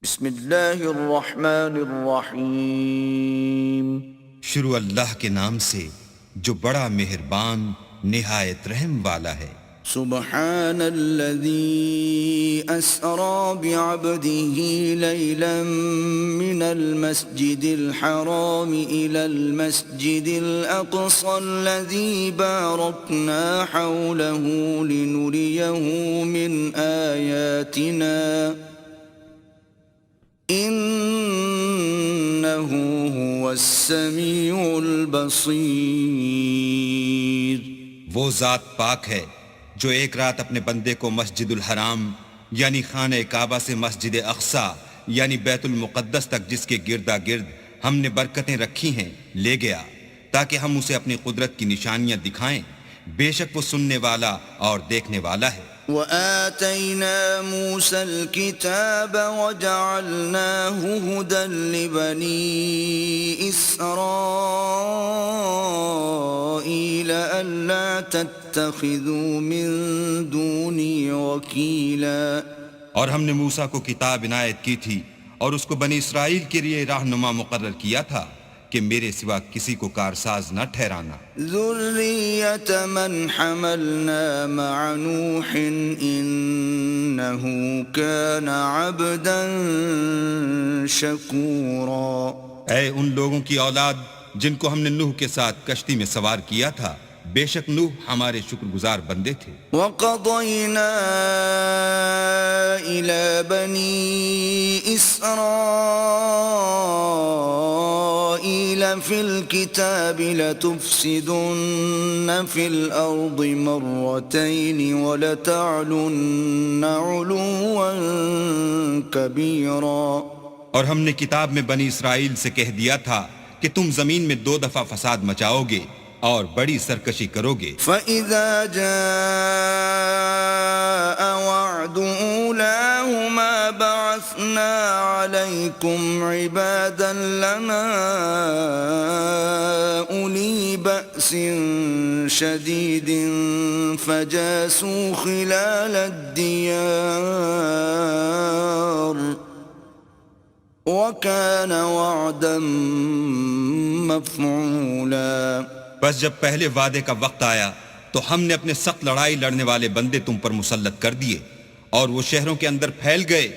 بسم اللہ الرحمن الرحیم۔ شروع اللہ کے نام سے جو بڑا مہربان نہایت رحم والا ہے۔ سبحان الذي أسرى بعبده ليلا من المسجد الحرام إلى المسجد الأقصى الذي باركنا حوله لنريه من آياتنا إنه هو السميع البصير۔ وہ ذات پاک ہے جو ایک رات اپنے بندے کو مسجد الحرام یعنی خانہ کعبہ سے مسجد اقصی یعنی بیت المقدس تک جس کے گردا گرد ہم نے برکتیں رکھی ہیں لے گیا تاکہ ہم اسے اپنی قدرت کی نشانیاں دکھائیں۔ بے شک وہ سننے والا اور دیکھنے والا ہے۔ وآتينا موسى الكتاب وجعلناه هدى لبني إسرائيل ألا تتخذوا من دوني وكيلا۔ اور ہم نے موسیٰ کو کتاب عنایت کی تھی اور اس کو بنی اسرائیل کے لیے رہنما مقرر کیا تھا کہ میرے سوا کسی کو کارساز نہ ٹھہرانا۔ ذریۃ من حملنا مع نوح انہ کان عبدا شکورا۔ اے ان لوگوں کی اولاد جن کو ہم نے نوح کے ساتھ کشتی میں سوار کیا تھا، بے شک نوح ہمارے شکر گزار بندے تھے۔ وَقَضَيْنَا إِلَى بَنِي إِسْرَائِيلَ فِي الْكِتَابِ لَتُفْسِدُنَّ فِي الْأَرْضِ مَرَّتَيْنِ وَلَتَعْلُنَّ عُلُوًّا كَبِيرًا۔ اور ہم نے کتاب میں بنی اسرائیل سے کہہ دیا تھا کہ تم زمین میں 2 دفعہ فساد مچاؤ گے اور بڑی سرکشی کرو گے۔ فَإِذَا جَاءَ وَعْدُ أُولَاهُمَا بَعَثْنَا عَلَيْكُمْ عِبَادًا لَنَا أُولِي بَأْسٍ شَدِيدٍ فَجَاسُوا خِلَالَ الدِّيَارِ وَكَانَ وَعْدًا مَفْعُولًا۔ بس جب پہلے وعدے کا وقت آیا تو ہم نے اپنے سخت لڑائی لڑنے والے بندے تم پر مسلط کر دیے اور وہ شہروں کے اندر پھیل گئے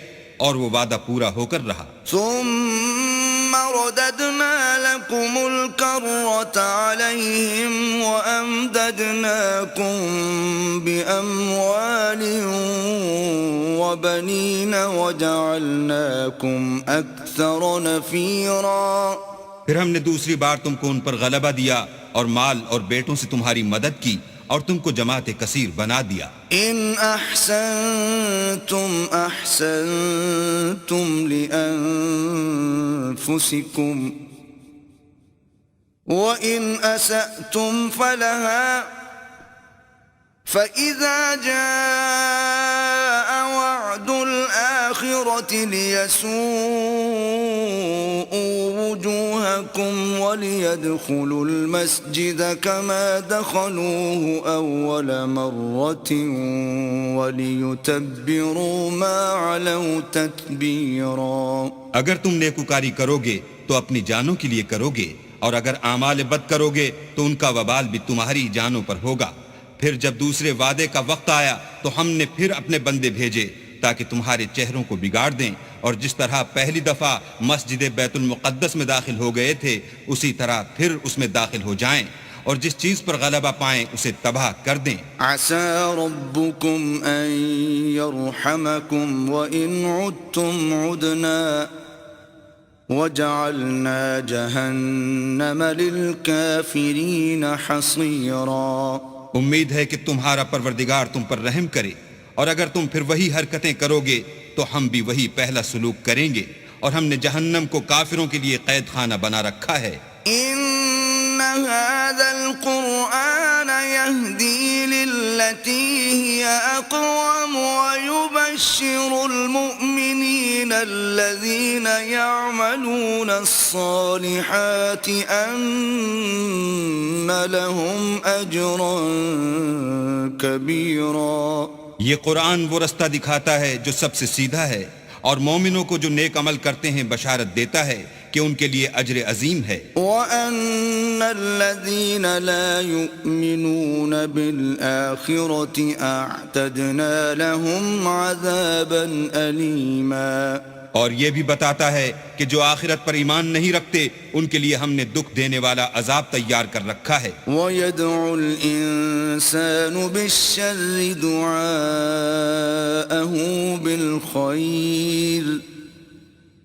اور وہ وعدہ پورا ہو کر رہا۔ ثم رددنا لكم الكرة عليهم وأمددناكم بأموال وبنين وجعلناكم أكثر نفيرا۔ پھر ہم نے دوسری بار تم کو ان پر غلبہ دیا اور مال اور بیٹوں سے تمہاری مدد کی اور تم کو جماعت کثیر بنا دیا۔ ان احسنتم احسنتم لانفسکم وان اسأتم فلها فإذا جاء وعد الآخرة ليسوءوا وجوهكم وليدخلوا المسجد كما دخلوه أول مرة وليتبروا ما علوا تتبيرا۔ اگر تم نیکوکاری کرو گے تو اپنی جانوں کے لیے کرو گے اور اگر اعمال بد کرو گے تو ان کا وبال بھی تمہاری جانوں پر ہوگا۔ پھر جب دوسرے وعدے کا وقت آیا تو ہم نے پھر اپنے بندے بھیجے تاکہ تمہارے چہروں کو بگاڑ دیں، اور جس طرح پہلی دفعہ مسجد بیت المقدس میں داخل ہو گئے تھے اسی طرح پھر اس میں داخل ہو جائیں، اور جس چیز پر غلبہ پائیں اسے تباہ کر دیں۔ عسى ربكم ان يرحمكم وان عدتم عدنا وجعلنا جهنم للكافرين حصيرا۔ امید ہے کہ تمہارا پروردگار تم پر رحم کرے، اور اگر تم پھر وہی حرکتیں کرو گے تو ہم بھی وہی پہلا سلوک کریں گے، اور ہم نے جہنم کو کافروں کے لیے قید خانہ بنا رکھا ہے۔ ان هذا القرآن يهدي للتي هي اقوم ويبشر المؤمنين الذين يعملون الصالحات ان لهم اجرا كبيرا۔ یہ قرآن وہ رستہ دکھاتا ہے جو سب سے سیدھا ہے، اور مومنوں کو جو نیک عمل کرتے ہیں بشارت دیتا ہے کہ ان کے لیے اجر عظیم ہے. وَأَنَّ الَّذِينَ لَا يُؤْمِنُونَ بِالْآخِرَةِ أَعْتَدْنَا لَهُمْ عَذَابًا أَلِيمًا. اور یہ بھی بتاتا ہے کہ جو آخرت پر ایمان نہیں رکھتے ان کے لیے ہم نے دکھ دینے والا عذاب تیار کر رکھا ہے. وَيَدْعُ الْإِنسَانُ بِالشَّرِّ دُعَاءَهُ بِالْخَيْرِ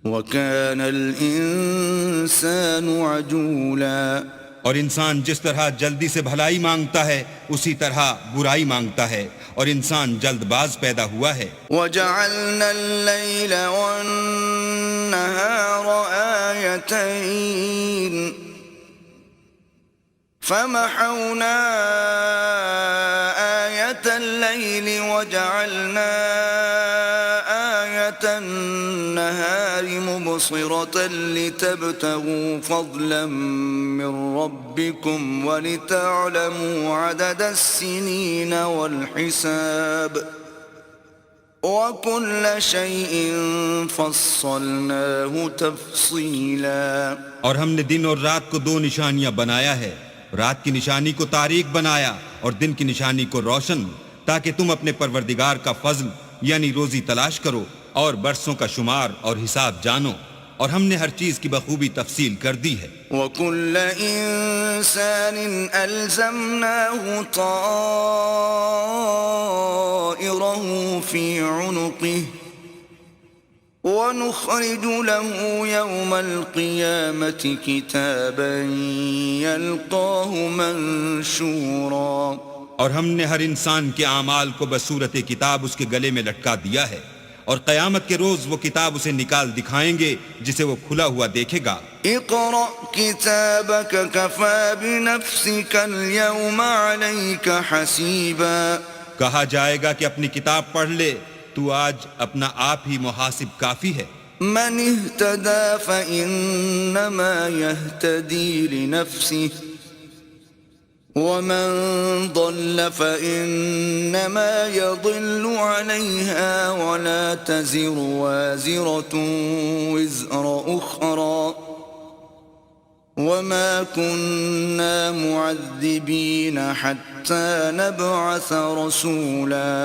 وَكَانَ الْإِنسَانُ عَجُولًا. اور انسان جس طرح جلدی سے بھلائی مانگتا ہے اسی طرح برائی مانگتا ہے اور انسان جلد باز پیدا ہوا ہے. وَجَعَلْنَا اللَّيْلَ وَالنَّهَارَ آيَتَيْنِ فَمَحَوْنَا آيَةَ اللَّيْلِ وَجَعَلْنَا آيَةَ النَّهَارِ مُبْصِرَةً لِتَبْتَغُوا فَضْلًا مِّن رَّبِّكُمْ وَلِتَعْلَمُوا عَدَدَ السِّنِينَ وَالْحِسَابَ وَكُلَّ شَيْءٍ فَصَّلْنَاهُ تَفْصِيلًا. اور ہم نے دن اور رات کو دو نشانیاں بنایا ہے، رات کی نشانی کو تاریک بنایا اور دن کی نشانی کو روشن، تاکہ تم اپنے پروردگار کا فضل یعنی روزی تلاش کرو اور برسوں کا شمار اور حساب جانو، اور ہم نے ہر چیز کی بخوبی تفصیل کر دی ہے. وَكُلَّ إِنسَانٍ أَلْزَمْنَاهُ طَائِرَهُ فِي عُنُقِهِ وَنُخْرِجُ لَهُ يَوْمَ الْقِيَامَةِ كِتَابًا يَلْقَاهُ مَنشُورًا. اور ہم نے ہر انسان کے اعمال کو بصورت کتاب اس کے گلے میں لٹکا دیا ہے، اور قیامت کے روز وہ کتاب اسے نکال دکھائیں گے جسے وہ کھلا ہوا دیکھے گا. اقرأ كتابك كفى بنفسك اليوم عليك حسيبا. کہا جائے گا کہ اپنی کتاب پڑھ لے، تو آج اپنا آپ ہی محاسب کافی ہے. من اهتدى فإنما يهتدي لنفسه ومن ضل فإنما يضل عليها ولا تزر وازرة وزر أخرى وما كنا معذبين حتى نبعث رسولا.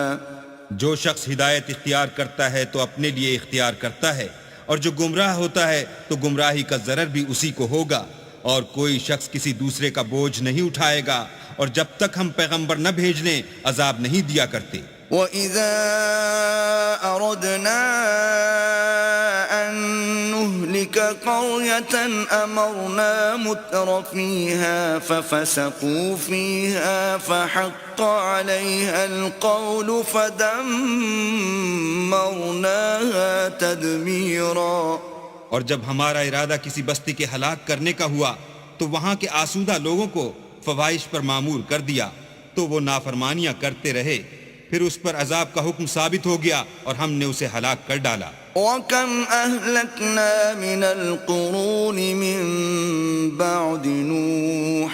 جو شخص ہدایت اختیار کرتا ہے تو اپنے لیے اختیار کرتا ہے، اور جو گمراہ ہوتا ہے تو گمراہی کا ضرر بھی اسی کو ہوگا، اور کوئی شخص کسی دوسرے کا بوجھ نہیں اٹھائے گا، اور جب تک ہم پیغمبر نہ بھیج لیں عذاب نہیں دیا کرتے. وَإِذَا أَرَدْنَا أَن نُّهْلِكَ قَرْيَةً أَمَرْنَا مُتْرَ فِيهَا فَفَسَقُوا فِيهَا فَحَقَّ عَلَيْهَا الْقَوْلُ فَدَمَّرْنَاهَا تَدْمِيرًا. اور جب ہمارا ارادہ کسی بستی کے ہلاک کرنے کا ہوا تو وہاں کے آسودہ لوگوں کو فواحش پر معمور کر دیا، تو وہ نافرمانیاں کرتے رہے، پھر اس پر عذاب کا حکم ثابت ہو گیا اور ہم نے اسے ہلاک کر ڈالا. وَكَمْ أَهْلَكْنَا مِنَ الْقُرُونِ مِن بَعْدِ نُوحٍ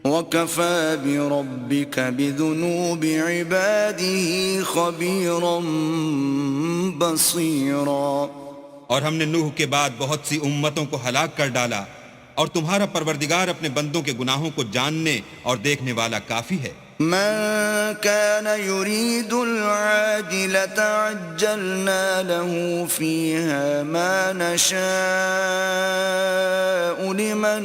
وَكَفَى بِرَبِّكَ بِذُنُوبِ عِبَادِهِ خَبِيرًا بَصِيرًا. اور ہم نے نوح کے بعد بہت سی امتوں کو ہلاک کر ڈالا، اور تمہارا پروردگار اپنے بندوں کے گناہوں کو جاننے اور دیکھنے والا کافی ہے. من كان يريد العاجلة عجلنا له فيها ما نشاء لمن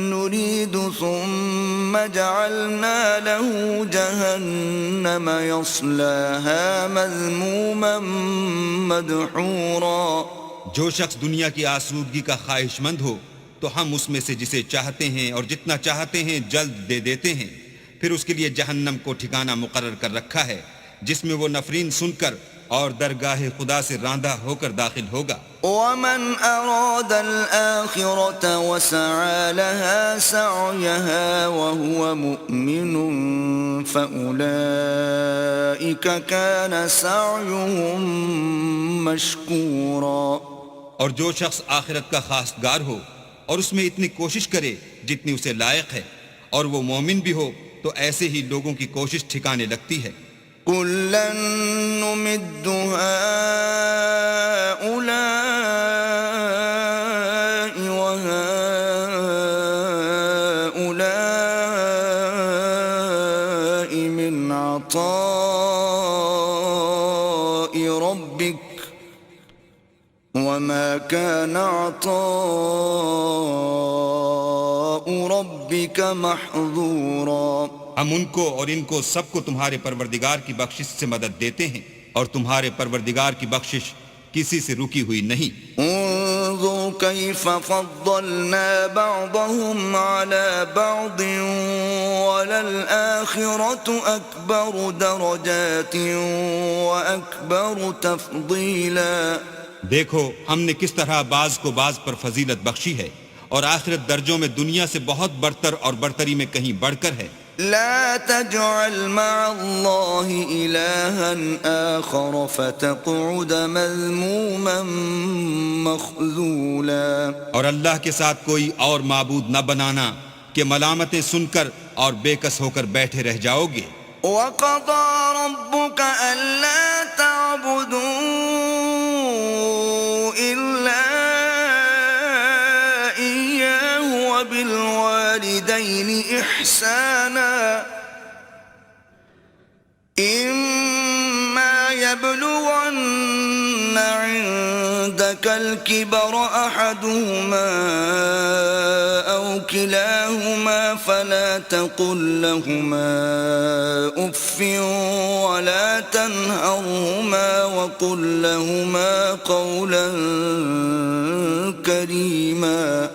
نريد ثم جعلنا له جهنم يصلاها مذموما مدحورا. جو شخص دنیا کی آسودگی کا خواہش مند ہو تو ہم اس میں سے جسے چاہتے ہیں اور جتنا چاہتے ہیں جلد دے دیتے ہیں، پھر اس کے لیے جہنم کو ٹھکانہ مقرر کر رکھا ہے جس میں وہ نفرین سن کر اور درگاہ خدا سے راندہ ہو کر داخل ہوگا. وَمَنْ أَرَادَ الْآخِرَةَ وَسَعَى لَهَا سَعْيَهَا وَهُوَ مُؤْمِنٌ فَأُولَئِكَ كَانَ سَعْيُهُمْ مَشْكُورًا. اور جو شخص آخرت کا خواستگار ہو اور اس میں اتنی کوشش کرے جتنی اسے لائق ہے اور وہ مومن بھی ہو تو ایسے ہی لوگوں کی کوشش ٹھکانے لگتی ہے. كلا نمد هؤلاء وهؤلاء من عطاء ربك وما كان عطاء ربك محظورا. ہم ان کو اور ان کو سب کو تمہارے پروردگار کی بخشش سے مدد دیتے ہیں اور تمہارے پروردگار کی بخشش کسی سے رکی ہوئی نہیں. انظر كيف فضلنا بعضهم على بعض وللآخرة أكبر درجات وأكبر تفضيلا. دیکھو ہم نے کس طرح بعض کو بعض پر فضیلت بخشی ہے اور آخرت درجوں میں دنیا سے بہت برتر اور برتری میں کہیں بڑھ کر ہے. لا تجعل مع الله إلها آخر فتقعد مذموما مخذولا. اور اللہ کے ساتھ کوئی اور معبود نہ بنانا کہ ملامتیں سن کر اور بے کس ہو کر بیٹھے رہ جاؤ گے. وقضى ربك ألا تعبدوا إلا إياه وبالوالدين إحسانا إما يبلغن عندك الكبر أحدهما أو كلاهما فلا تقل لهما أف ولا تنهرهما وقل لهما قولا كريما.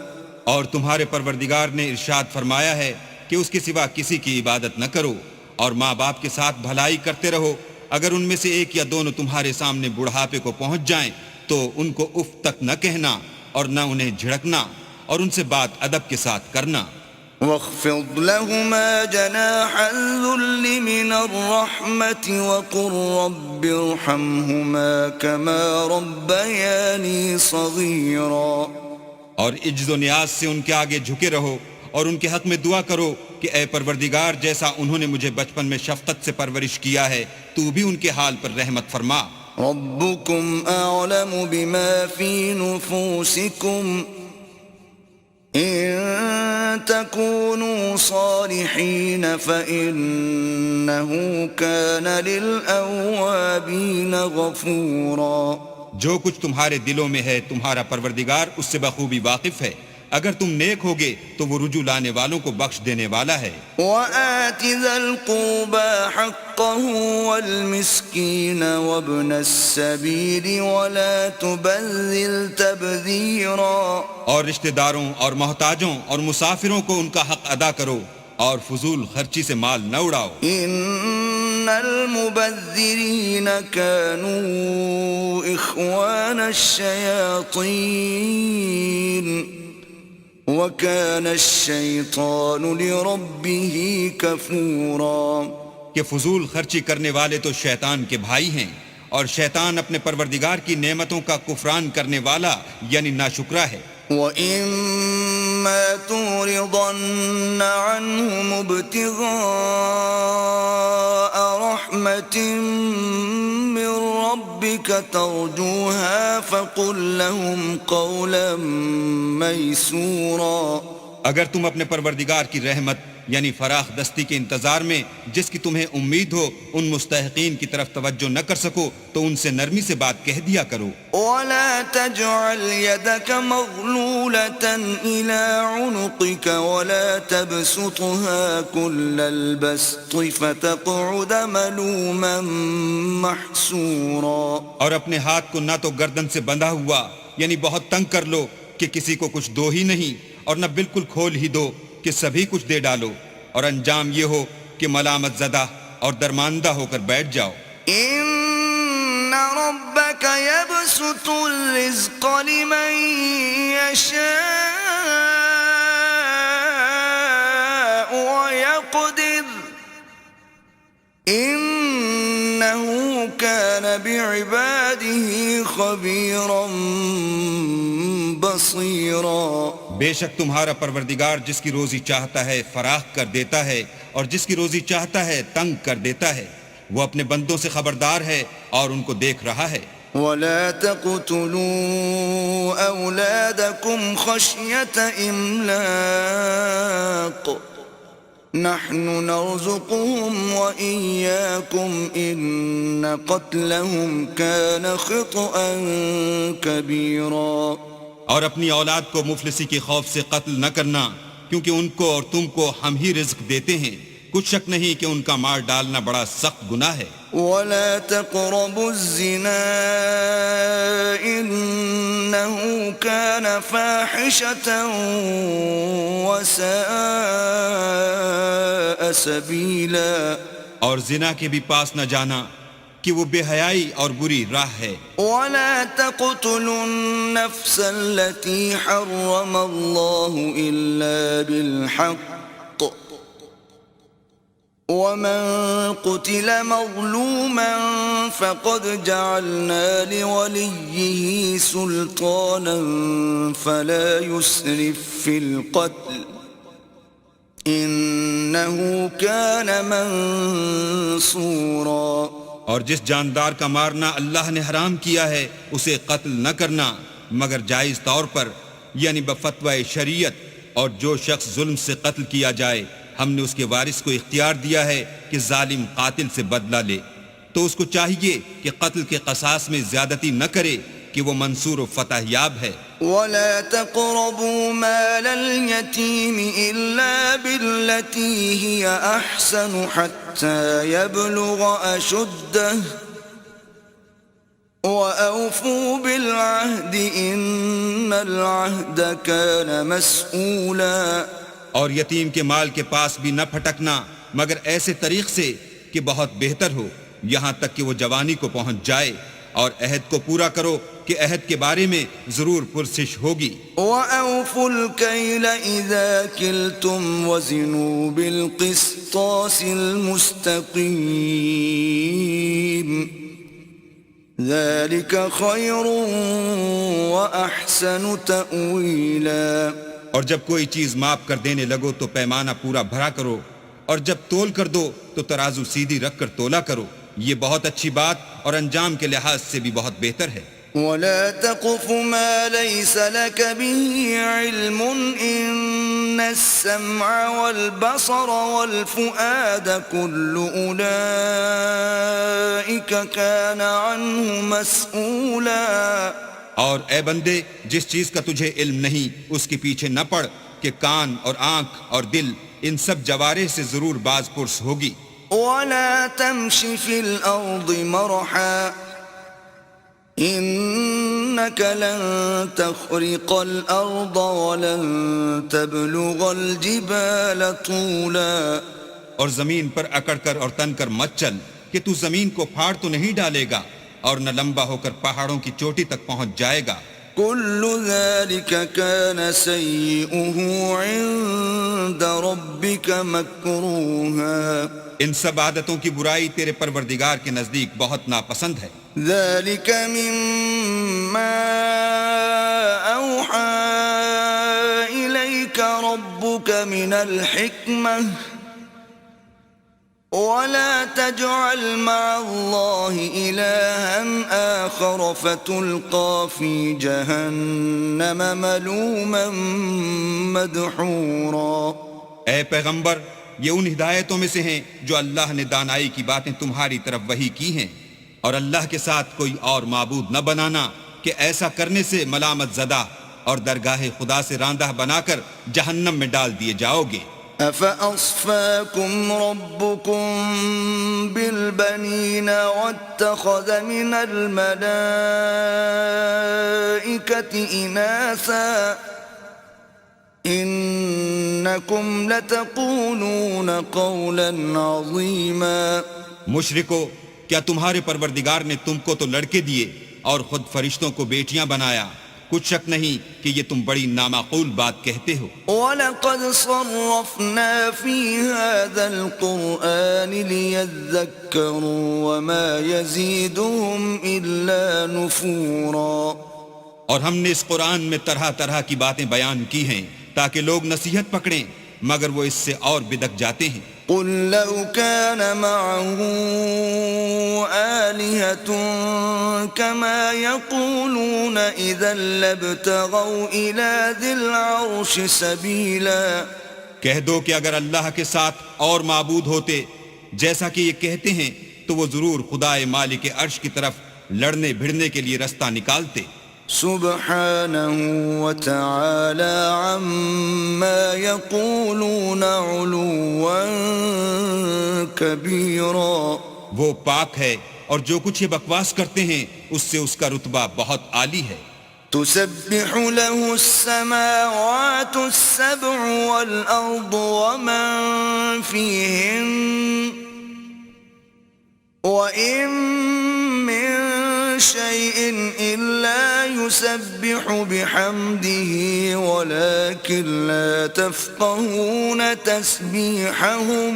اور تمہارے پروردگار نے ارشاد فرمایا ہے کہ اس کے سوا کسی کی عبادت نہ کرو اور ماں باپ کے ساتھ بھلائی کرتے رہو. اگر ان میں سے ایک یا دونوں تمہارے سامنے بڑھاپے کو پہنچ جائیں تو ان کو اف تک نہ کہنا اور نہ انہیں جھڑکنا اور ان سے بات ادب کے ساتھ کرنا. واخفض لهما جناح الذل من الرحمة وقل رب ارحمهما كما ربياني صغيرا. اور عجز و نیاز سے ان کے آگے جھکے رہو اور ان کے حق میں دعا کرو کہ اے پروردگار جیسا انہوں نے مجھے بچپن میں شفقت سے پرورش کیا ہے تو بھی ان کے حال پر رحمت فرما. ربكم أعلم بما في نفوسكم إن تكونوا صالحين فإنه كان للأوابين غفورا. جو کچھ تمہارے دلوں میں ہے تمہارا پروردگار اس سے بخوبی واقف ہے. اگر تم نیک ہوگے تو وہ رجوع لانے والوں کو بخش دینے والا ہے. وآت ذا القربى حقه والمسكين وابن السبيل ولا تبذل تبذيرا. اور رشتہ داروں اور محتاجوں اور مسافروں کو ان کا حق ادا کرو اور فضول خرچی سے مال نہ اڑاؤ. ان المبذرین كانوا اخوان الشیاطین وَكَانَ الشَّيْطَانُ لِرَبِّهِ كَفُورًا. کہ فضول خرچی کرنے والے تو شیطان کے بھائی ہیں اور شیطان اپنے پروردگار کی نعمتوں کا کفران کرنے والا یعنی ناشکرا ہے. وَإِمَّا تُعْرِضَنَّ عَنْهُمُ ابْتِغَاءَ رَحْمَةٍ مِّن رَّبِّكَ تَرْجُوهَا فَقُل لَّهُمْ قَوْلًا مَّيْسُورًا. اگر تم اپنے پروردگار کی رحمت یعنی فراخ دستی کے انتظار میں جس کی تمہیں امید ہو ان مستحقین کی طرف توجہ نہ کر سکو تو ان سے نرمی سے بات کہہ دیا کرو. وَلَا تَجْعَلْ يَدَكَ مَغْلُولَةً إِلَىٰ عُنُقِكَ وَلَا تَبْسُطْهَا كُلَّ الْبَسْطِ فَتَقْعُدَ مَلُومًا مَّحْسُورًا. اور اپنے ہاتھ کو نہ تو گردن سے بندھا ہوا یعنی بہت تنگ کر لو کہ کسی کو کچھ دو ہی نہیں اور نہ بالکل کھول ہی دو کہ سبھی کچھ دے ڈالو اور انجام یہ ہو کہ ملامت زدہ اور درماندہ ہو کر بیٹھ جاؤ. ان ربك يبسط الرزق لمن يشاء ويقدر انه كان بعباده خبيرا بصيرا. بے شک تمہارا پروردگار جس کی روزی چاہتا ہے فراخ کر دیتا ہے اور جس کی روزی چاہتا ہے تنگ کر دیتا ہے. وہ اپنے بندوں سے خبردار ہے اور ان کو دیکھ رہا ہے. ولا تقتلوا أولادكم خشية إملاق نحن نرزقهم وإياكم إن قتلهم كان خطأ كبيرا. اور اپنی اولاد کو مفلسی کے خوف سے قتل نہ کرنا، کیونکہ ان کو اور تم کو ہم ہی رزق دیتے ہیں. کچھ شک نہیں کہ ان کا مار ڈالنا بڑا سخت گناہ ہے. ولا تقربوا الزنا إنه كان فاحشة وساء سبيلا. اور زنا کے بھی پاس نہ جانا کہ وہ بے حیائی اور بری راہ ہے. ولا تقتلوا النفس التي حرم الله إلا بالحق ومن قتل مظلوما فقد جعلنا لوليه سلطانا فلا يسرف في القتل إنه كان منصورا. اور جس جاندار کا مارنا اللہ نے حرام کیا ہے اسے قتل نہ کرنا مگر جائز طور پر، یعنی بفتوی شریعت. اور جو شخص ظلم سے قتل کیا جائے ہم نے اس کے وارث کو اختیار دیا ہے کہ ظالم قاتل سے بدلہ لے، تو اس کو چاہیے کہ قتل کے قصاص میں زیادتی نہ کرے کہ وہ منصور و فتح یاب ہے. ولا تقربوا مال اليتيم إلا بالتي هي أحسن حتى يبلغ أشده وأوفوا بالعهد إن العهد كان مسؤولا. اور یتیم کے مال کے پاس بھی نہ پھٹکنا مگر ایسے طریق سے کہ بہت بہتر ہو، یہاں تک کہ وہ جوانی کو پہنچ جائے. اور عہد کو پورا کرو کہ عہد کے بارے میں ضرور پرسش ہوگی. وَأَوْفُوا الْكَيْلَ إِذَا كِلْتُمْ وَزِنُوا بِالْقِسْطَاسِ الْمُسْتَقِيمِ ذَلِكَ خَيْرٌ وَأَحْسَنُ تَأْوِيلًا. اور جب کوئی چیز ماپ کر دینے لگو تو پیمانہ پورا بھرا کرو، اور جب تول کر دو تو ترازو سیدھی رکھ کر تولا کرو. یہ بہت اچھی بات اور انجام کے لحاظ سے بھی بہت بہتر ہے. وَلَا تَقْفُ مَا لَيْسَ لَكَ بِهِ عِلْمٌ إِنَّ السَّمْعَ وَالْبَصَرَ وَالْفُؤَادَ كُلُّ أُولَئِكَ كَانَ عَنْهُ مَسْئُولًا. اور اے بندے، جس چیز کا تجھے علم نہیں اس کے پیچھے نہ پڑ کہ کان اور آنکھ اور دل ان سب جوارح سے ضرور باز پرس ہوگی. وَلَا تَمْشِ فِي الْأَرْضِ مَرَحًا إِنَّكَ لَن تَخْرِقَ الْأَرْضَ وَلَن تَبْلُغَ الْجِبَالَ طُولًا. اور زمین پر اکڑ کر اور تن کر مت چل کہ تو زمین کو پھاڑ تو نہیں ڈالے گا اور نہ لمبا ہو کر پہاڑوں کی چوٹی تک پہنچ جائے گا. كل ذلك كان سيئه عند ربك مكروها. ان سب عادتوں کی برائی تیرے پروردگار کے نزدیک بہت ناپسند ہے. ذلك مما أوحى إليك ربك من الحكمة ولا تجعل مع الله إلها آخر فتلقى في جهنم ملوما مدحورا. اے پیغمبر، یہ ان ہدایتوں میں سے ہیں جو اللہ نے دانائی کی باتیں تمہاری طرف وحی کی ہیں، اور اللہ کے ساتھ کوئی اور معبود نہ بنانا کہ ایسا کرنے سے ملامت زدہ اور درگاہ خدا سے راندہ بنا کر جہنم میں ڈال دیے جاؤ گے. أفأصفاكم ربكم بالبنين واتخذ من الملائكة إناثا إنكم لتقولون قولا عظيما. مشرکو، کیا تمہارے پروردگار نے تم کو تو لڑکے دیے اور خود فرشتوں کو بیٹیاں بنایا؟ کچھ شک نہیں کہ یہ تم بڑی نامعقول بات کہتے ہو. وَلَقَدْ صَرَّفْنَا فِي هَذَا الْقُرْآنِ لِيَذَّكَّرُوا وَمَا يَزِيدُهُمْ إِلَّا نُفُورًا. اور ہم نے اس قرآن میں طرح طرح کی باتیں بیان کی ہیں تاکہ لوگ نصیحت پکڑیں، مگر وہ اس سے اور بدک جاتے ہیں. قل لو كان معه آلهة كما يقولون إذا لابتغوا إلى ذي العرش سبيلا کہہ دو کہ اگر اللہ کے ساتھ اور معبود ہوتے جیسا کہ یہ کہتے ہیں تو وہ ضرور خدائے مالک عرش کی طرف لڑنے بھڑنے کے لیے رستہ نکالتے. سبحانه وتعالى عما يقولون علوا كبيرا وہ پاک ہے اور جو کچھ یہ بکواس کرتے ہیں اس سے اس کا رتبہ بہت عالی ہے. تسبح له السماوات السبع والأرض ومن فيهن وإن من شيء إلا يسبح بحمده ولكن لا تفقهون تسبيحهم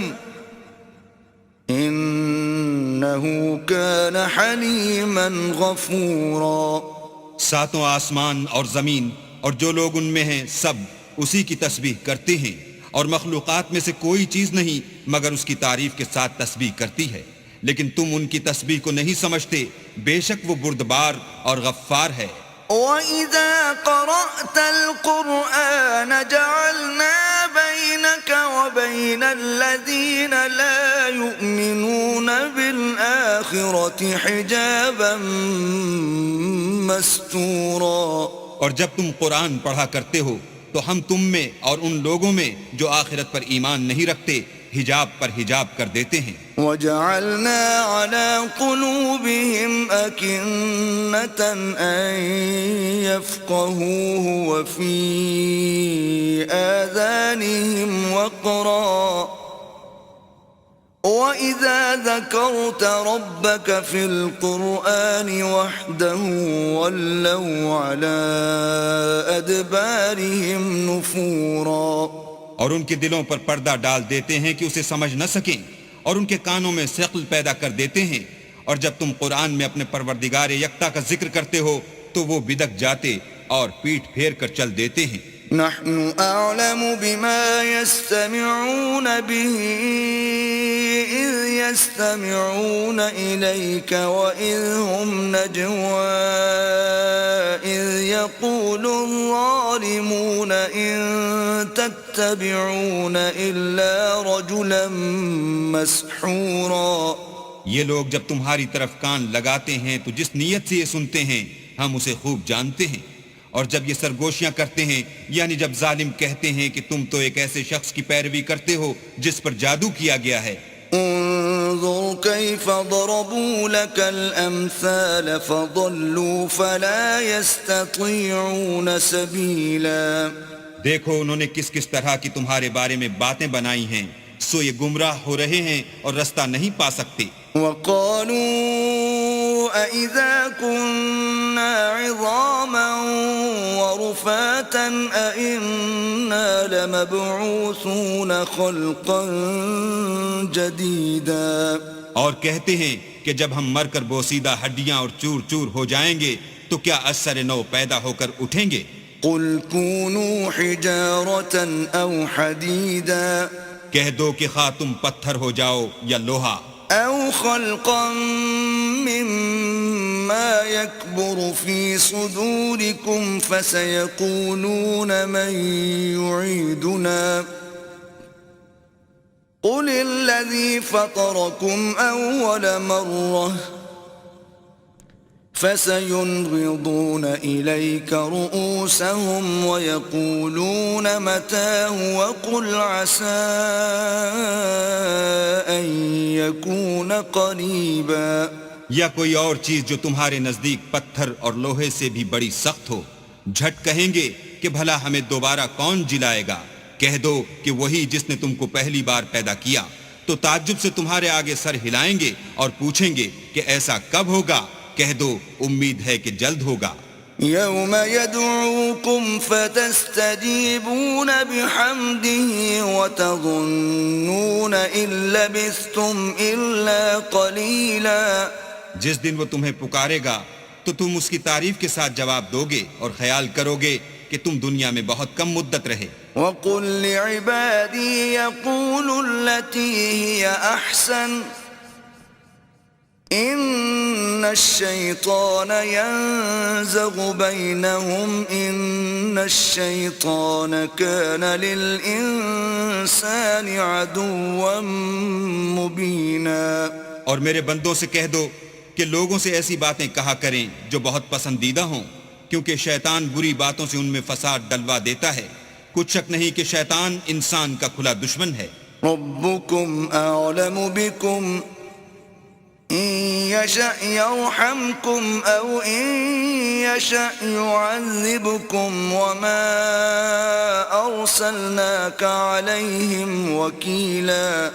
إنه كان حليما غفورا. ساتوں آسمان اور زمین اور جو لوگ ان میں ہیں سب اسی کی تسبیح کرتے ہیں اور مخلوقات میں سے کوئی چیز نہیں مگر اس کی تعریف کے ساتھ تسبیح کرتی ہے، لیکن تم ان کی تسبیح کو نہیں سمجھتے، بے شک وہ بردبار اور غفار ہے. وَإِذَا قَرَأْتَ الْقُرْآنَ جَعَلْنَا بَيْنَكَ وَبَيْنَ الَّذِينَ لَا يُؤْمِنُونَ بِالْآخِرَةِ حِجَابًا مَسْتُورًا. اور جب تم قرآن پڑھا کرتے ہو تو ہم تم میں اور ان لوگوں میں جو آخرت پر ایمان نہیں رکھتے حجاب پر حجاب کر دیتے ہیں. وَجَعَلْنَا عَلَى قُلُوبِهِمْ أَكِنَّةً أَن يَفْقَهُوهُ وَفِي آذَانِهِمْ وَقْرًا وَإِذَا ذَكَرْتَ رَبَّكَ فِي الْقُرْآنِ وَحْدَهُ وَلَّوْا عَلَى أَدْبَارِهِمْ نُفُورًا. اور ان کے دلوں پر پردہ ڈال دیتے ہیں کہ اسے سمجھ نہ سکیں اور ان کے کانوں میں ثقل پیدا کر دیتے ہیں، اور جب تم قرآن میں اپنے پروردگار یکتا کا ذکر کرتے ہو تو وہ بدک جاتے اور پیٹھ پھیر کر چل دیتے ہیں. نحن أعلم بما يستمعون به إذ يستمعون إليك وإذ هم نجوى إذ يقول الظالمون إن تتبعون إلا رجلا مسحورا. یہ لوگ جب تمہاری طرف کان لگاتے ہیں تو جس نیت سے یہ سنتے ہیں ہم اسے خوب جانتے ہیں، اور جب یہ سرگوشیاں کرتے ہیں یعنی جب ظالم کہتے ہیں کہ تم تو ایک ایسے شخص کی پیروی کرتے ہو جس پر جادو کیا گیا ہے. انظر كيف ضربوا لك الأمثال فضلوا فلا يستطيعون سبيلا. دیکھو انہوں نے کس کس طرح کی تمہارے بارے میں باتیں بنائی ہیں، سو یہ گمراہ ہو رہے ہیں اور رستہ نہیں پا سکتے. وقالوا أإذا كنا عظاما ورفاتا أإنا لمبعوثون خلقا جديدا. اور کہتے ہیں کہ جب ہم مر کر بوسیدہ ہڈیاں اور چور چور ہو جائیں گے تو کیا اثر نو پیدا ہو کر اٹھیں گے. قل كونوا حجارة أو حديدا. کہہ دو کہ خواہ تم پتھر ہو جاؤ یا لوہا. أو خلقا مما يكبر في صدوركم فسيقولون من يعيدنا قل الذي فطركم أول مرة فسينغضون إليك رؤوسهم ويقولون متاه وقل عسى أن يكون قريبا. یا کوئی اور چیز جو تمہارے نزدیک پتھر اور لوہے سے بھی بڑی سخت ہو. جھٹ کہیں گے کہ بھلا ہمیں دوبارہ کون جلائے گا. کہہ دو کہ وہی جس نے تم کو پہلی بار پیدا کیا. تو تعجب سے تمہارے آگے سر ہلائیں گے اور پوچھیں گے کہ ایسا کب ہوگا. کہہ دو امید ہے کہ جلد ہوگا. يوم يدعوكم فتستجيبون بحمده وتظنون إن لبثتم إلا قليلا. جس دن وہ تمہیں پکارے گا تو تم اس کی تعریف کے ساتھ جواب دو گے اور خیال کرو گے کہ کہ تم دنیا میں بہت کم مدت رہے. وَقُلْ لِعِبَادِي يَقُولُوا الَّتِي هِيَ أَحْسَنُ إِنَّ الشَّيْطَانَ يَنزَغُ بَيْنَهُمْ إِنَّ الشَّيْطَانَ كَانَ لِلْإِنسَانِ عَدُوًّا مُبِينًا. اور میرے بندوں سے کہہ دو کہ لوگوں سے ایسی باتیں کہا کریں جو بہت پسندیدہ ہوں، کیونکہ شیطان بری باتوں سے ان میں فساد ڈلوا دیتا ہے. کچھ شک نہیں کہ شیطان انسان کا کھلا دشمن ہے. رَبُّكُمْ أَعْلَمُ بِكُمْ إِن يَشَأْ يَرْحَمْكُمْ أَوْ إِن يَشَأْ يُعَذِّبْكُمْ وَمَا أَرْسَلْنَاكَ عَلَيْهِمْ وَكِيلًا.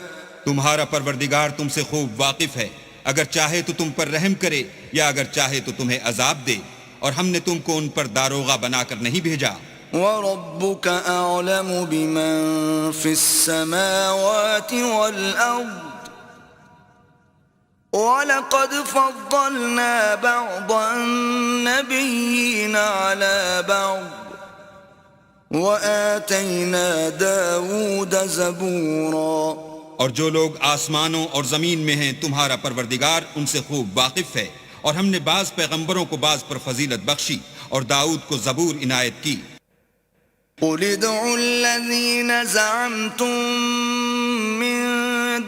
تمہارا پروردگار تم سے خوب واقف ہے، اگر چاہے تو تم پر رحم کرے یا اگر چاہے تو تمہیں عذاب دے، اور ہم نے تم کو ان پر داروغہ بنا کر نہیں بھیجا. وَرَبُّكَ أَعْلَمُ بِمَن فِي السَّمَاوَاتِ وَالْأَرْضِ وَلَقَدْ فَضَّلْنَا بَعْضَ النَّبِيِّينَ عَلَى بَعْضٍ وَآتَيْنَا دَاوُودَ زَبُورًا. اور جو لوگ آسمانوں اور زمین میں ہیں تمہارا پروردگار ان سے خوب واقف ہے، اور ہم نے بعض پیغمبروں کو بعض پر فضیلت بخشی اور داؤد کو زبور عنایت کی. قُلِ ادْعُوا الَّذِينَ زَعَمْتُم مِّن